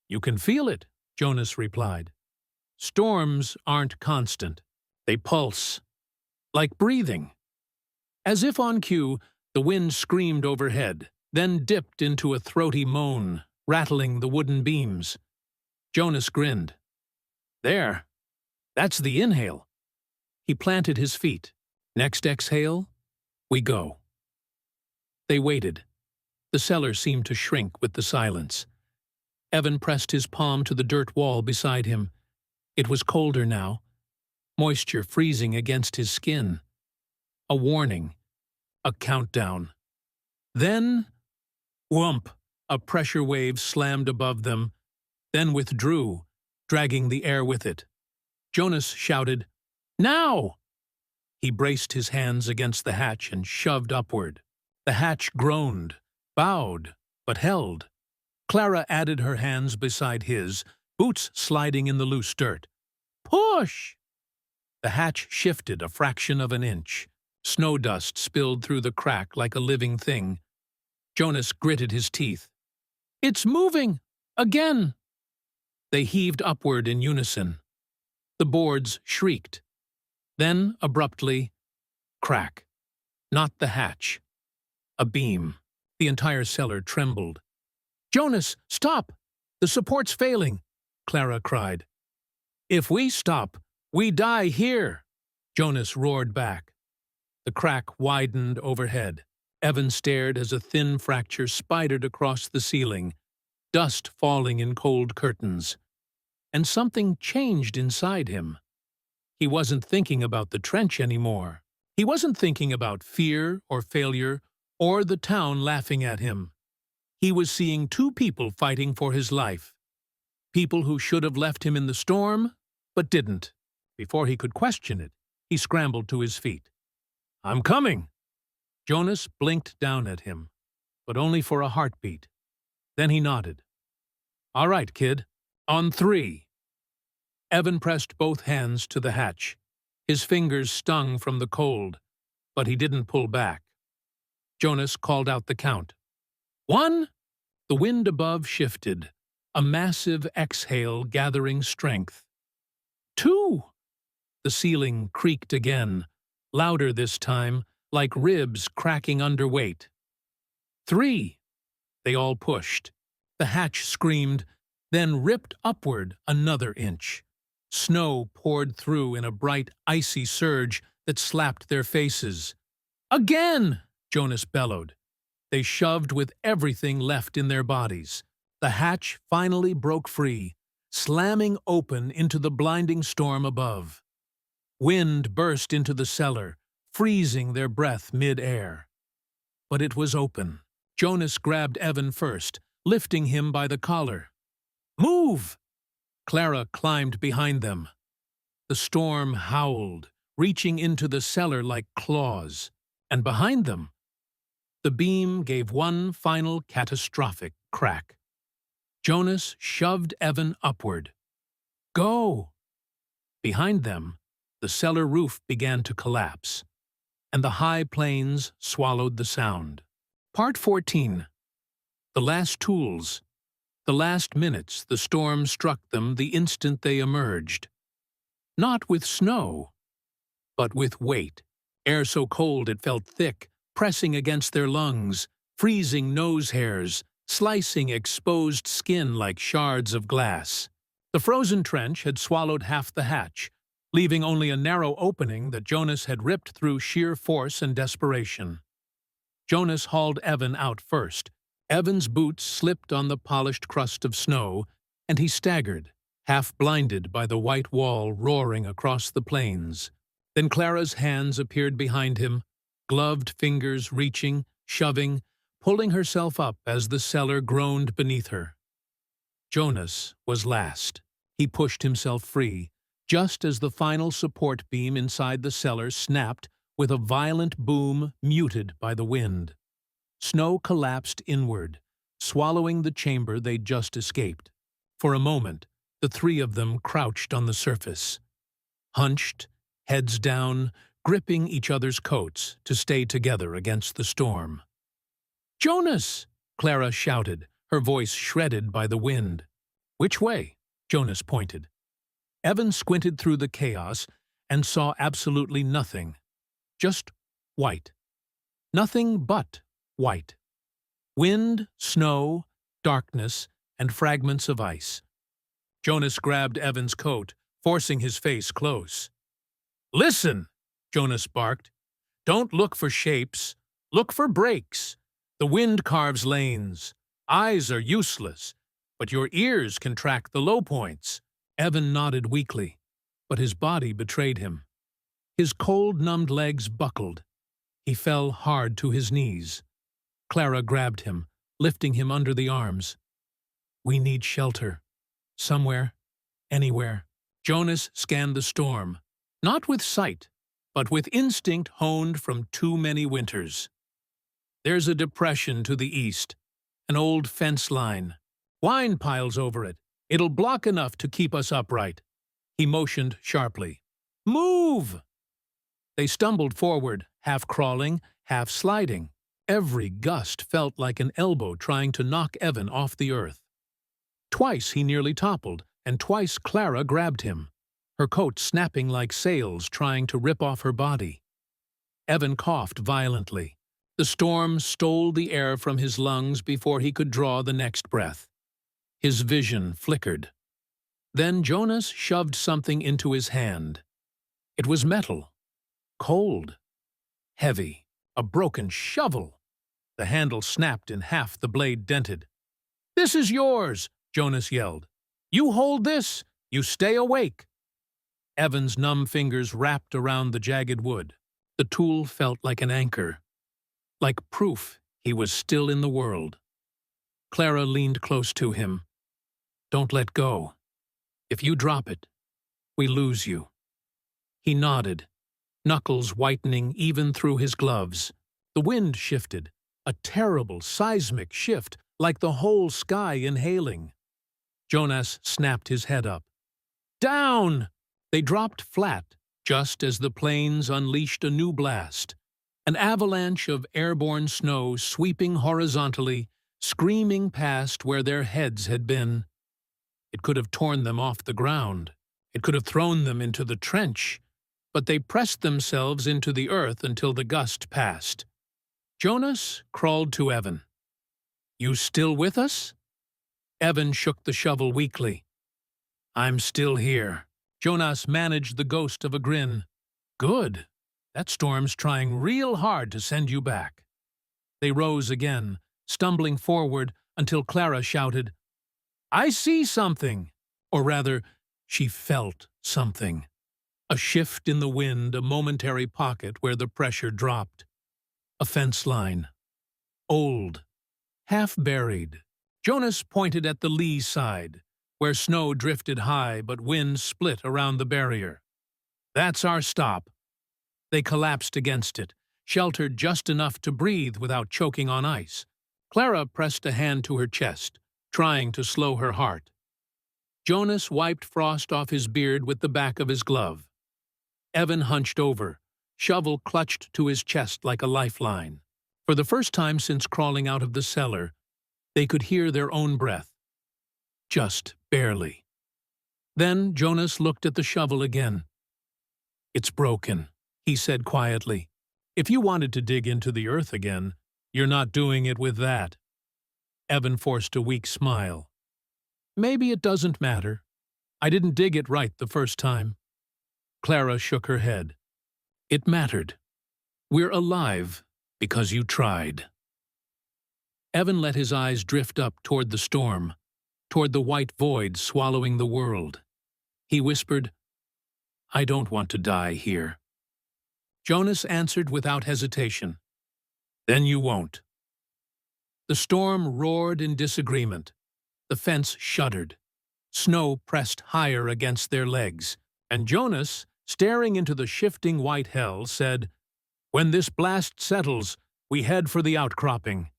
"You can feel it," Jonas replied. "Storms aren't constant. They pulse. Like breathing." As if on cue, the wind screamed overhead, then dipped into a throaty moan, rattling the wooden beams. Jonas grinned. "There. That's the inhale." He planted his feet. "Next exhale, we go." They waited. The cellar seemed to shrink with the silence. Evan pressed his palm to the dirt wall beside him. It was colder now, moisture freezing against his skin. A warning. A countdown. Then, whoomp, a pressure wave slammed above them, then withdrew, dragging the air with it. Jonas shouted, "Now!" He braced his hands against the hatch and shoved upward. The hatch groaned, bowed, but held. Clara added her hands beside his, boots sliding in the loose dirt. "Push!" The hatch shifted a fraction of an inch. Snow dust spilled through the crack like a living thing. Jonas gritted his teeth. "It's moving! Again!" They heaved upward in unison. The boards shrieked. Then, abruptly, crack. Not the hatch. A beam. The entire cellar trembled. "Jonas, stop! The support's failing!" Clara cried. "If we stop, we die here!" Jonas roared back. The crack widened overhead. Evan stared as a thin fracture spidered across the ceiling, dust falling in cold curtains. And something changed inside him. He wasn't thinking about the trench anymore. He wasn't thinking about fear or failure or the town laughing at him. He was seeing two people fighting for his life. People who should have left him in the storm, but didn't. Before he could question it, he scrambled to his feet. "I'm coming!" Jonas blinked down at him, but only for a heartbeat. Then he nodded. "All right, kid. On 3. Evan pressed both hands to the hatch. His fingers stung from the cold, but he didn't pull back. Jonas called out the count. 1! The wind above shifted, a massive exhale gathering strength. 2! The ceiling creaked again, louder this time, like ribs cracking under weight. 3! They all pushed. The hatch screamed, then ripped upward another inch. Snow poured through in a bright, icy surge that slapped their faces. "Again!" Jonas bellowed. They shoved with everything left in their bodies. The hatch finally broke free, slamming open into the blinding storm above. Wind burst into the cellar, freezing their breath mid-air. But it was open. Jonas grabbed Evan first, lifting him by the collar. "Move!" Clara climbed behind them. The storm howled, reaching into the cellar like claws. And behind them, the beam gave one final catastrophic crack. Jonas shoved Evan upward. "Go!" Behind them, the cellar roof began to collapse, and the high plains swallowed the sound. Part 14. The last tools. The last minutes the storm struck them the instant they emerged. Not with snow, but with weight. Air so cold it felt thick, pressing against their lungs, freezing nose hairs, slicing exposed skin like shards of glass. The frozen trench had swallowed half the hatch, leaving only a narrow opening that Jonas had ripped through sheer force and desperation. Jonas hauled Evan out first. Evan's boots slipped on the polished crust of snow, and he staggered, half blinded by the white wall roaring across the plains. Then Clara's hands appeared behind him, gloved fingers reaching, shoving, pulling herself up as the cellar groaned beneath her. Jonas was last. He pushed himself free, just as the final support beam inside the cellar snapped with a violent boom muted by the wind. Snow collapsed inward, swallowing the chamber they'd just escaped. For a moment, the three of them crouched on the surface, hunched, heads down, gripping each other's coats to stay together against the storm. "Jonas!" Clara shouted, her voice shredded by the wind. "Which way?" Jonas pointed. Evan squinted through the chaos and saw absolutely nothing. Just white. Nothing but white. Wind, snow, darkness, and fragments of ice. Jonas grabbed Evan's coat, forcing his face close. "Listen!" Jonas barked. "Don't look for shapes. Look for breaks. The wind carves lanes. Eyes are useless, but your ears can track the low points." Evan nodded weakly, but his body betrayed him. His cold-numbed legs buckled. He fell hard to his knees. Clara grabbed him, lifting him under the arms. "We need shelter. Somewhere. Anywhere." Jonas scanned the storm, not with sight, but with instinct honed from too many winters. "There's a depression to the east, an old fence line. Wine piles over it. It'll block enough to keep us upright." He motioned sharply. "Move!" They stumbled forward, half crawling, half sliding. Every gust felt like an elbow trying to knock Evan off the earth. Twice he nearly toppled, and twice Clara grabbed him, her coat snapping like sails trying to rip off her body. Evan coughed violently. The storm stole the air from his lungs before he could draw the next breath. His vision flickered. Then Jonas shoved something into his hand. It was metal. Cold. Heavy. A broken shovel. The handle snapped in half, the blade dented. "This is yours," Jonas yelled. "You hold this. You stay awake." Evan's numb fingers wrapped around the jagged wood. The tool felt like an anchor, like proof he was still in the world. Clara leaned close to him. "Don't let go. If you drop it, we lose you." He nodded, knuckles whitening even through his gloves. The wind shifted, a terrible seismic shift, like the whole sky inhaling. Jonas snapped his head up. "Down!" They dropped flat, just as the plains unleashed a new blast. An avalanche of airborne snow sweeping horizontally, screaming past where their heads had been. It could have torn them off the ground. It could have thrown them into the trench. But they pressed themselves into the earth until the gust passed. Jonas crawled to Evan. "You still with us?" Evan shook the shovel weakly. "I'm still here." Jonas managed the ghost of a grin. "Good. That storm's trying real hard to send you back." They rose again, stumbling forward until Clara shouted, "I see something!" Or rather, she felt something. A shift in the wind, a momentary pocket where the pressure dropped. A fence line. Old. Half buried. Jonas pointed at the lee side, where snow drifted high but wind split around the barrier. "That's our stop." They collapsed against it, sheltered just enough to breathe without choking on ice. Clara pressed a hand to her chest, trying to slow her heart. Jonas wiped frost off his beard with the back of his glove. Evan hunched over, shovel clutched to his chest like a lifeline. For the first time since crawling out of the cellar, they could hear their own breath. Just barely. Then Jonas looked at the shovel again. "It's broken," he said quietly. "If you wanted to dig into the earth again, you're not doing it with that." Evan forced a weak smile. "Maybe it doesn't matter. I didn't dig it right the first time." Clara shook her head. "It mattered. We're alive because you tried." Evan let his eyes drift up toward the storm, toward the white void swallowing the world. He whispered, "I don't want to die here." Jonas answered without hesitation, "Then you won't." The storm roared in disagreement. The fence shuddered. Snow pressed higher against their legs, and Jonas, staring into the shifting white hell, said, "When this blast settles, we head for the outcropping.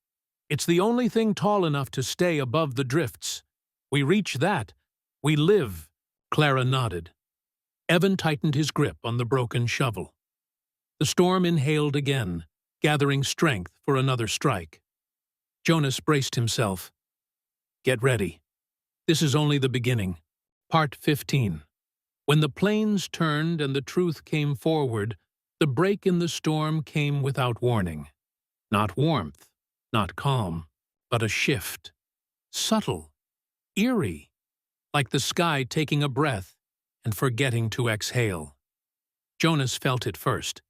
It's the only thing tall enough to stay above the drifts. We reach that. We live." Clara nodded. Evan tightened his grip on the broken shovel. The storm inhaled again, gathering strength for another strike. Jonas braced himself. "Get ready. This is only the beginning." Part 15. When the plains turned and the truth came forward, the break in the storm came without warning. Not warmth, not calm, but a shift. Subtle, eerie, like the sky taking a breath and forgetting to exhale. Jonas felt it first.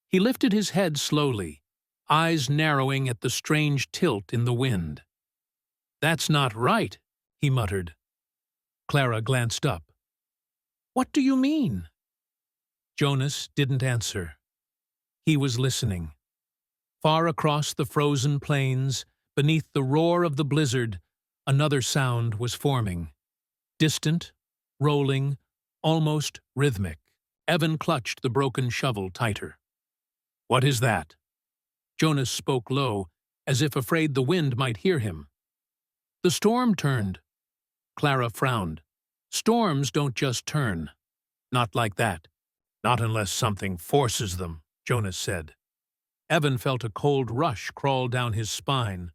He lifted his head slowly, eyes narrowing at the strange tilt in the wind. "That's not right," he muttered. Clara glanced up. "What do you mean?" Jonas didn't answer. He was listening. Far across the frozen plains, beneath the roar of the blizzard, another sound was forming. Distant, rolling, almost rhythmic. Evan clutched the broken shovel tighter. "What is that?" Jonas spoke low, as if afraid the wind might hear him. "The storm turned." Clara frowned. "Storms don't just turn. Not like that. Not unless something forces them," Jonas said. Evan felt a cold rush crawl down his spine.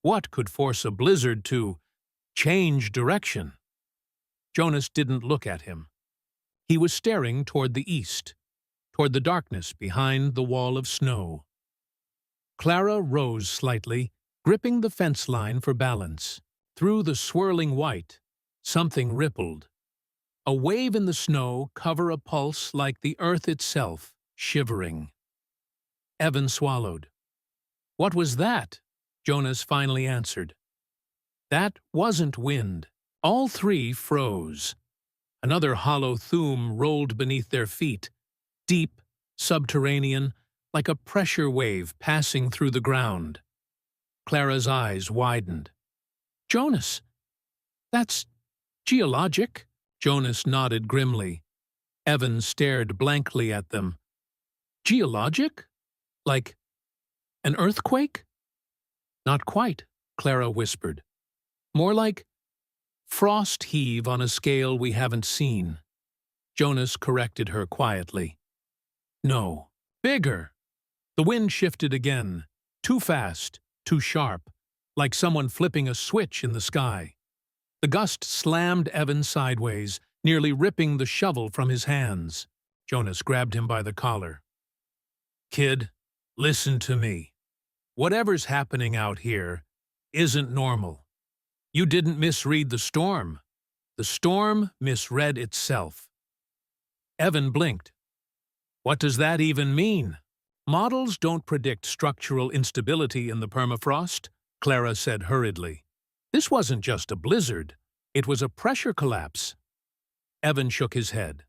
What could force a blizzard to change direction? Jonas didn't look at him. He was staring toward the east, toward the darkness behind the wall of snow. Clara rose slightly, gripping the fence line for balance. Through the swirling white, something rippled. A wave in the snow cover a pulse like the earth itself, shivering. Evan swallowed. "What was that?" Jonas finally answered. "That wasn't wind." All three froze. Another hollow thoom rolled beneath their feet, deep, subterranean, like a pressure wave passing through the ground. Clara's eyes widened. "Jonas, that's geologic?" Jonas nodded grimly. Evan stared blankly at them. "Geologic? Like an earthquake?" "Not quite," Clara whispered. "More like frost heave on a scale we haven't seen." Jonas corrected her quietly. "No, bigger." The wind shifted again, too fast, too sharp, like someone flipping a switch in the sky. The gust slammed Evan sideways, nearly ripping the shovel from his hands. Jonas grabbed him by the collar. "Kid, listen to me. Whatever's happening out here isn't normal. You didn't misread the storm. The storm misread itself." Evan blinked. "What does that even mean?" "Models don't predict structural instability in the permafrost," Clara said hurriedly. "This wasn't just a blizzard. It was a pressure collapse." Evan shook his head.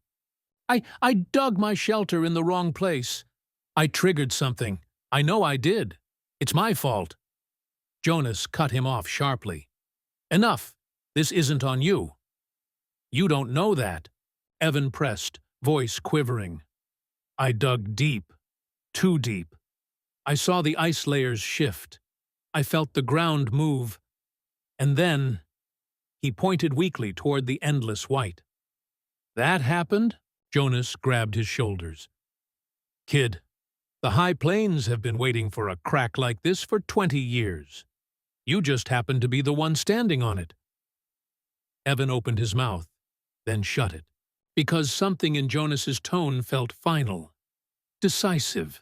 I dug my shelter in the wrong place. I triggered something. I know I did. It's my fault." Jonas cut him off sharply. "Enough. This isn't on you." "You don't know that." Evan pressed, voice quivering. "I dug deep. Too deep. I saw the ice layers shift. I felt the ground move. And then—" He pointed weakly toward the endless white. "That happened?" Jonas grabbed his shoulders. "Kid, the high plains have been waiting for a crack like this for 20 years. You just happened to be the one standing on it." Evan opened his mouth, then shut it, because something in Jonas's tone felt final, decisive,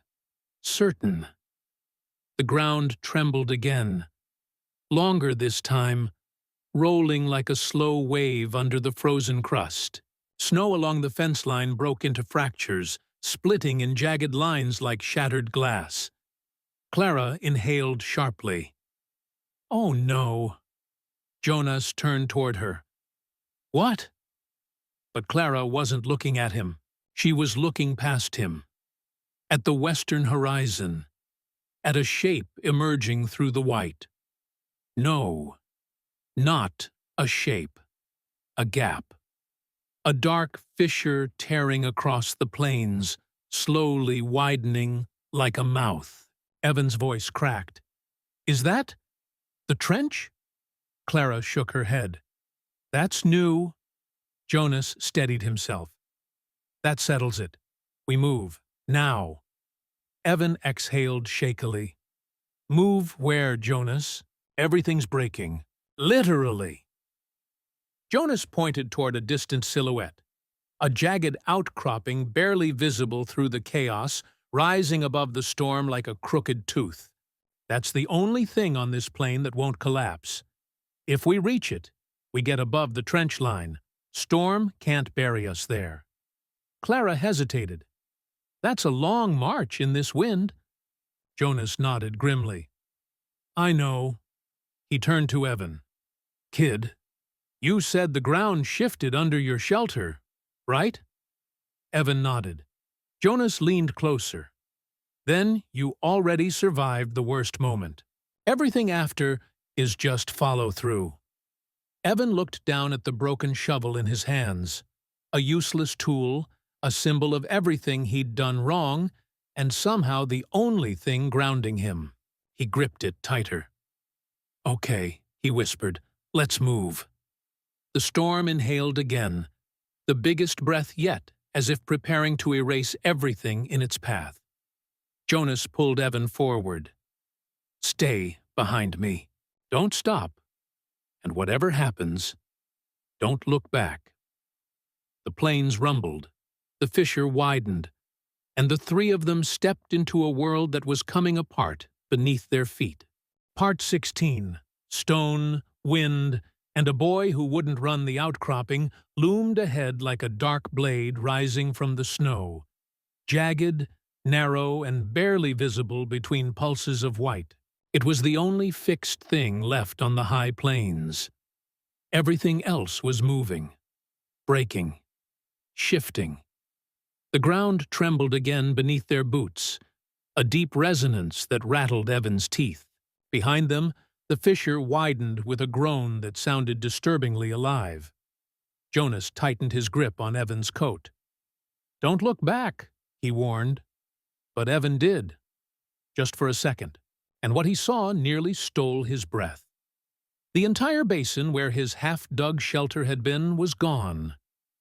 certain. The ground trembled again, longer this time, rolling like a slow wave under the frozen crust. Snow along the fence line broke into fractures, splitting in jagged lines like shattered glass. Clara inhaled sharply. "Oh no." Jonas turned toward her. "What?" But Clara wasn't looking at him. She was looking past him. At the western horizon. At a shape emerging through the white. No. Not a shape. A gap. A dark fissure tearing across the plains, slowly widening like a mouth. Evan's voice cracked. "Is that the trench?" Clara shook her head. "That's new." Jonas steadied himself. "That settles it. We move. Now." Evan exhaled shakily. "Move where, Jonas? Everything's breaking. Literally." Jonas pointed toward a distant silhouette, a jagged outcropping barely visible through the chaos, rising above the storm like a crooked tooth. "That's the only thing on this plain that won't collapse. If we reach it, we get above the trench line. Storm can't bury us there." Clara hesitated. "That's a long march in this wind." Jonas nodded grimly. "I know." He turned to Evan. "Kid, you said the ground shifted under your shelter, right?" Evan nodded. Jonas leaned closer. "Then you already survived the worst moment. Everything after is just follow-through." Evan looked down at the broken shovel in his hands, a useless tool, a symbol of everything he'd done wrong, and somehow the only thing grounding him. He gripped it tighter. "Okay," he whispered, "let's move." The storm inhaled again, the biggest breath yet, as if preparing to erase everything in its path. Jonas pulled Evan forward. "Stay behind me. Don't stop. And whatever happens, don't look back." The plains rumbled, the fissure widened, and the three of them stepped into a world that was coming apart beneath their feet. Part 16. Stone, wind, and a boy who wouldn't run the outcropping loomed ahead like a dark blade rising from the snow, jagged narrow and barely visible between pulses of white. It was the only fixed thing left on the high plains. Everything else was moving, breaking, shifting. The ground trembled again beneath their boots, a deep resonance that rattled Evan's teeth. Behind them, the fissure widened with a groan that sounded disturbingly alive. Jonas tightened his grip on Evan's coat. "Don't look back," he warned. But Evan did, just for a second, and what he saw nearly stole his breath. The entire basin where his half-dug shelter had been was gone,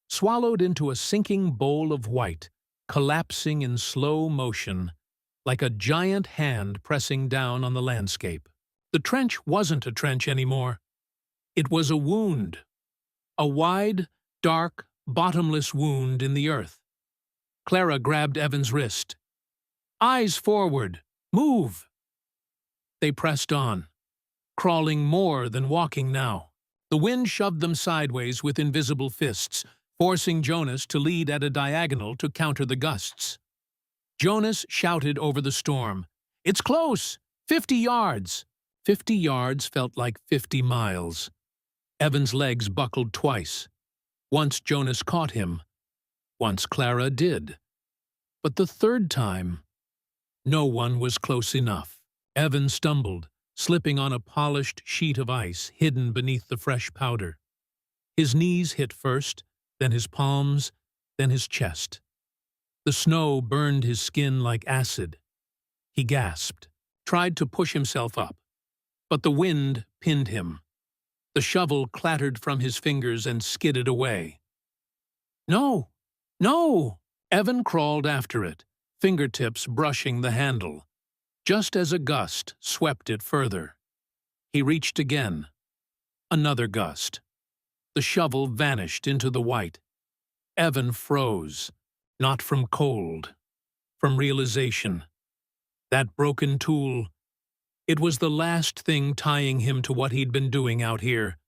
swallowed into a sinking bowl of white, collapsing in slow motion, like a giant hand pressing down on the landscape. The trench wasn't a trench anymore. It was a wound. A wide, dark, bottomless wound in the earth. Clara grabbed Evan's wrist. "Eyes forward! Move!" They pressed on, crawling more than walking now. The wind shoved them sideways with invisible fists, forcing Jonas to lead at a diagonal to counter the gusts. Jonas shouted over the storm, "It's close! 50 yards!" 50 yards felt like 50 miles. Evan's legs buckled twice. Once Jonas caught him. Once Clara did. But the third time, no one was close enough. Evan stumbled, slipping on a polished sheet of ice hidden beneath the fresh powder. His knees hit first, then his palms, then his chest. The snow burned his skin like acid. He gasped, tried to push himself up, but the wind pinned him. The shovel clattered from his fingers and skidded away. "No! No!" Evan crawled after it, fingertips brushing the handle, just as a gust swept it further. He reached again. Another gust. The shovel vanished into the white. Evan froze, not from cold, from realization. That broken tool, it was the last thing tying him to what he'd been doing out here.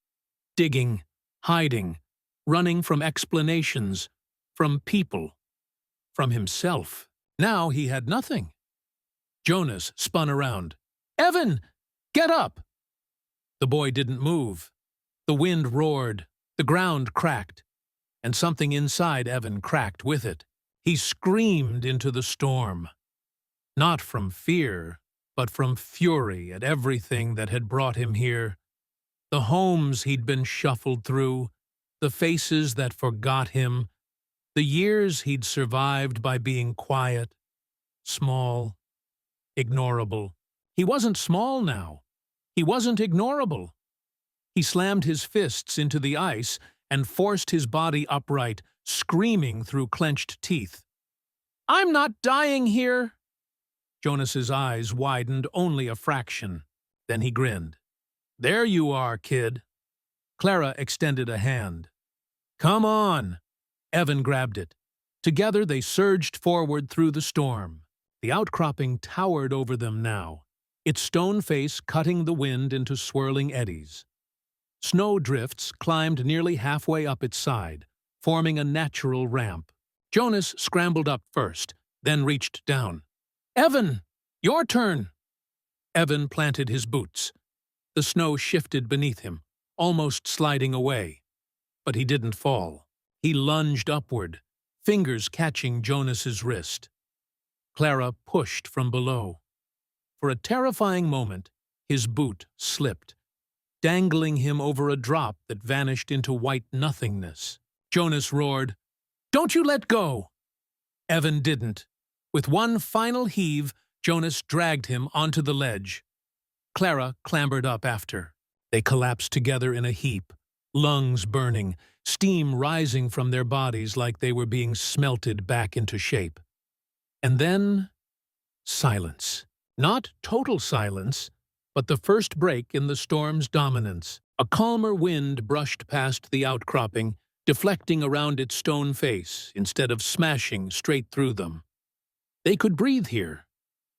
Digging, hiding, running from explanations, from people, from himself. Now he had nothing. Jonas spun around. "Evan, get up!" The boy didn't move. The wind roared, the ground cracked, and something inside Evan cracked with it. He screamed into the storm. Not from fear, but from fury at everything that had brought him here. The homes he'd been shuffled through, the faces that forgot him, the years he'd survived by being quiet, small, ignorable. He wasn't small now. He wasn't ignorable. He slammed his fists into the ice and forced his body upright, screaming through clenched teeth. "I'm not dying here!" Jonas's eyes widened only a fraction. Then he grinned. "There you are, kid." Clara extended a hand. "Come on!" Evan grabbed it. Together they surged forward through the storm. The outcropping towered over them now, its stone face cutting the wind into swirling eddies. Snow drifts climbed nearly halfway up its side, forming a natural ramp. Jonas scrambled up first, then reached down. "Evan, your turn!" Evan planted his boots. The snow shifted beneath him, almost sliding away. But he didn't fall. He lunged upward, fingers catching Jonas's wrist. Clara pushed from below. For a terrifying moment, his boot slipped, dangling him over a drop that vanished into white nothingness. Jonas roared, "Don't you let go!" Evan didn't. With one final heave, Jonas dragged him onto the ledge. Clara clambered up after. They collapsed together in a heap, lungs burning, steam rising from their bodies like they were being smelted back into shape. And then, silence. Not total silence, but the first break in the storm's dominance. A calmer wind brushed past the outcropping, deflecting around its stone face instead of smashing straight through them. They could breathe here.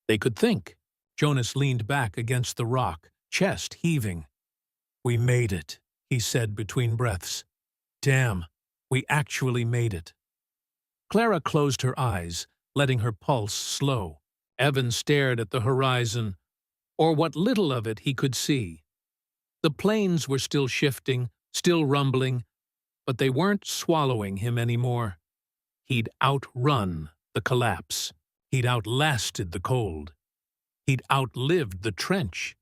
They could think. Jonas leaned back against the rock, chest heaving. "We made it," he said between breaths. "Damn, we actually made it." Clara closed her eyes, letting her pulse slow. Evan stared at the horizon, or what little of it he could see. The plains were still shifting, still rumbling, but they weren't swallowing him anymore. He'd outrun the collapse. He'd outlasted the cold. He'd outlived the trench.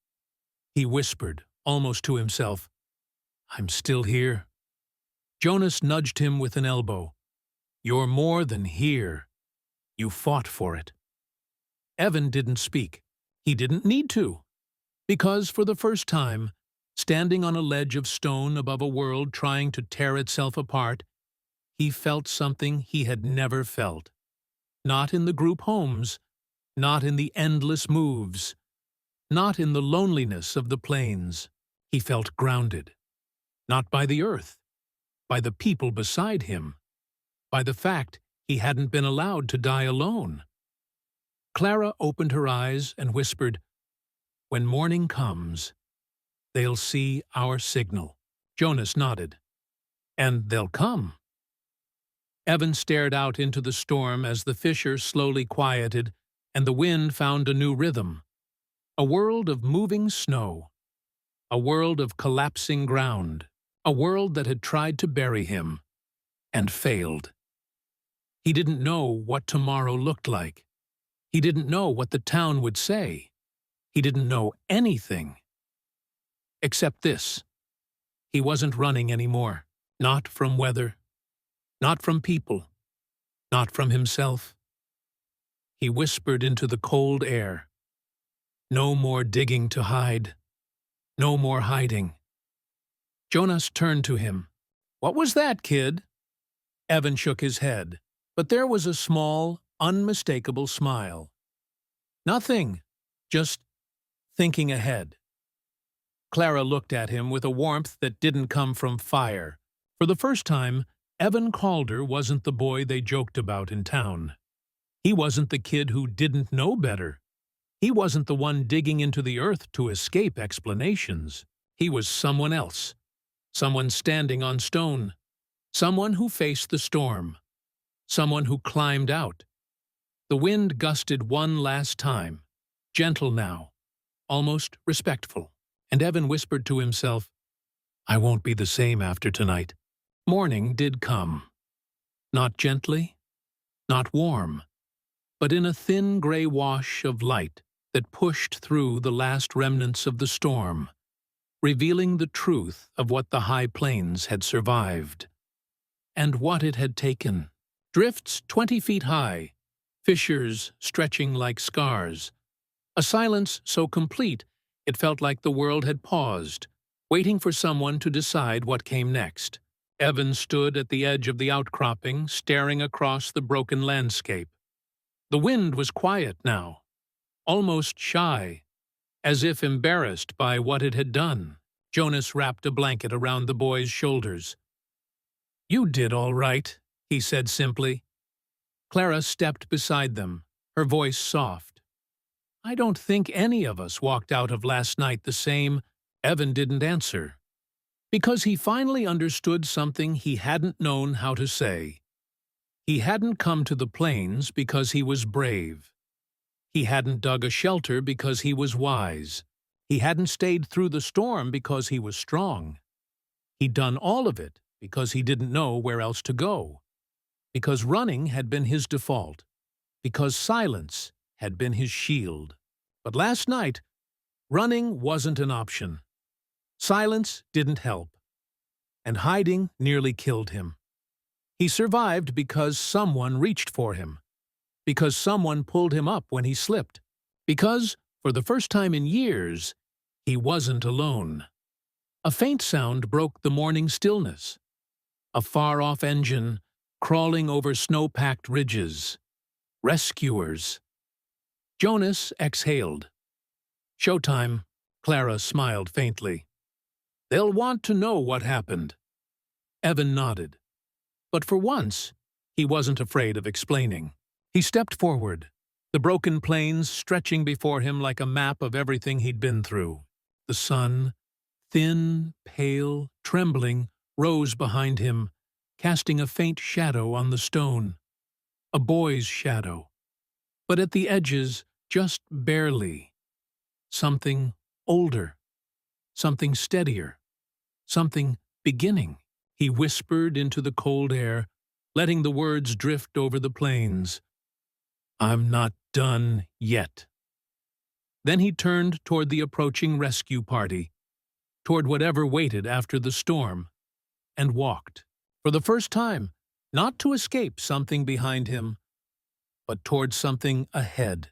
He whispered, almost to himself, "I'm still here." Jonas nudged him with an elbow. "You're more than here. You fought for it." Evan didn't speak. He didn't need to, because for the first time, standing on a ledge of stone above a world trying to tear itself apart, he felt something he had never felt. Not in the group homes, not in the endless moves, not in the loneliness of the plains. He felt grounded. Not by the earth, by the people beside him, by the fact he hadn't been allowed to die alone. Clara opened her eyes and whispered, "When morning comes, they'll see our signal." Jonas nodded. "And they'll come." Evan stared out into the storm as the fissure slowly quieted and the wind found a new rhythm. A world of moving snow. A world of collapsing ground. A world that had tried to bury him and failed. He didn't know what tomorrow looked like. He didn't know what the town would say. He didn't know anything. Except this. He wasn't running anymore. Not from weather. Not from people. Not from himself. He whispered into the cold air. No more digging to hide. No more hiding. Jonas turned to him. "What was that, kid?" Evan shook his head, but there was a small, unmistakable smile. "Nothing. Just thinking ahead." Clara looked at him with a warmth that didn't come from fire. For the first time, Evan Calder wasn't the boy they joked about in town. He wasn't the kid who didn't know better. He wasn't the one digging into the earth to escape explanations. He was someone else. Someone standing on stone. Someone who faced the storm. Someone who climbed out. The wind gusted one last time. Gentle now. Almost respectful. And Evan whispered to himself, "I won't be the same after tonight." Morning did come. Not gently, not warm, but in a thin gray wash of light that pushed through the last remnants of the storm, revealing the truth of what the high plains had survived. And what it had taken. Drifts 20 feet high, fissures stretching like scars. A silence so complete it felt like the world had paused, waiting for someone to decide what came next. Evan stood at the edge of the outcropping, staring across the broken landscape. The wind was quiet now, almost shy, as if embarrassed by what it had done. Jonas wrapped a blanket around the boy's shoulders. "You did all right," he said simply. Clara stepped beside them, her voice soft. "I don't think any of us walked out of last night the same." Evan didn't answer, because he finally understood something he hadn't known how to say. He hadn't come to the plains because he was brave. He hadn't dug a shelter because he was wise. He hadn't stayed through the storm because he was strong. He'd done all of it because he didn't know where else to go. Because running had been his default. Because silence had been his shield. But last night, running wasn't an option. Silence didn't help. And hiding nearly killed him. He survived because someone reached for him. Because someone pulled him up when he slipped. Because, for the first time in years, he wasn't alone. A faint sound broke the morning stillness. A far-off engine crawling over snow-packed ridges. Rescuers. Jonas exhaled. "Showtime," Clara smiled faintly. "They'll want to know what happened." Evan nodded. But for once, he wasn't afraid of explaining. He stepped forward, the broken plains stretching before him like a map of everything he'd been through. The sun, thin, pale, trembling, rose behind him, casting a faint shadow on the stone. A boy's shadow, but at the edges, just barely. Something older, something steadier, something beginning. He whispered into the cold air, letting the words drift over the plains. I'm not done yet. Then he turned toward the approaching rescue party, toward whatever waited after the storm, and walked. For the first time, not to escape something behind him, but toward something ahead.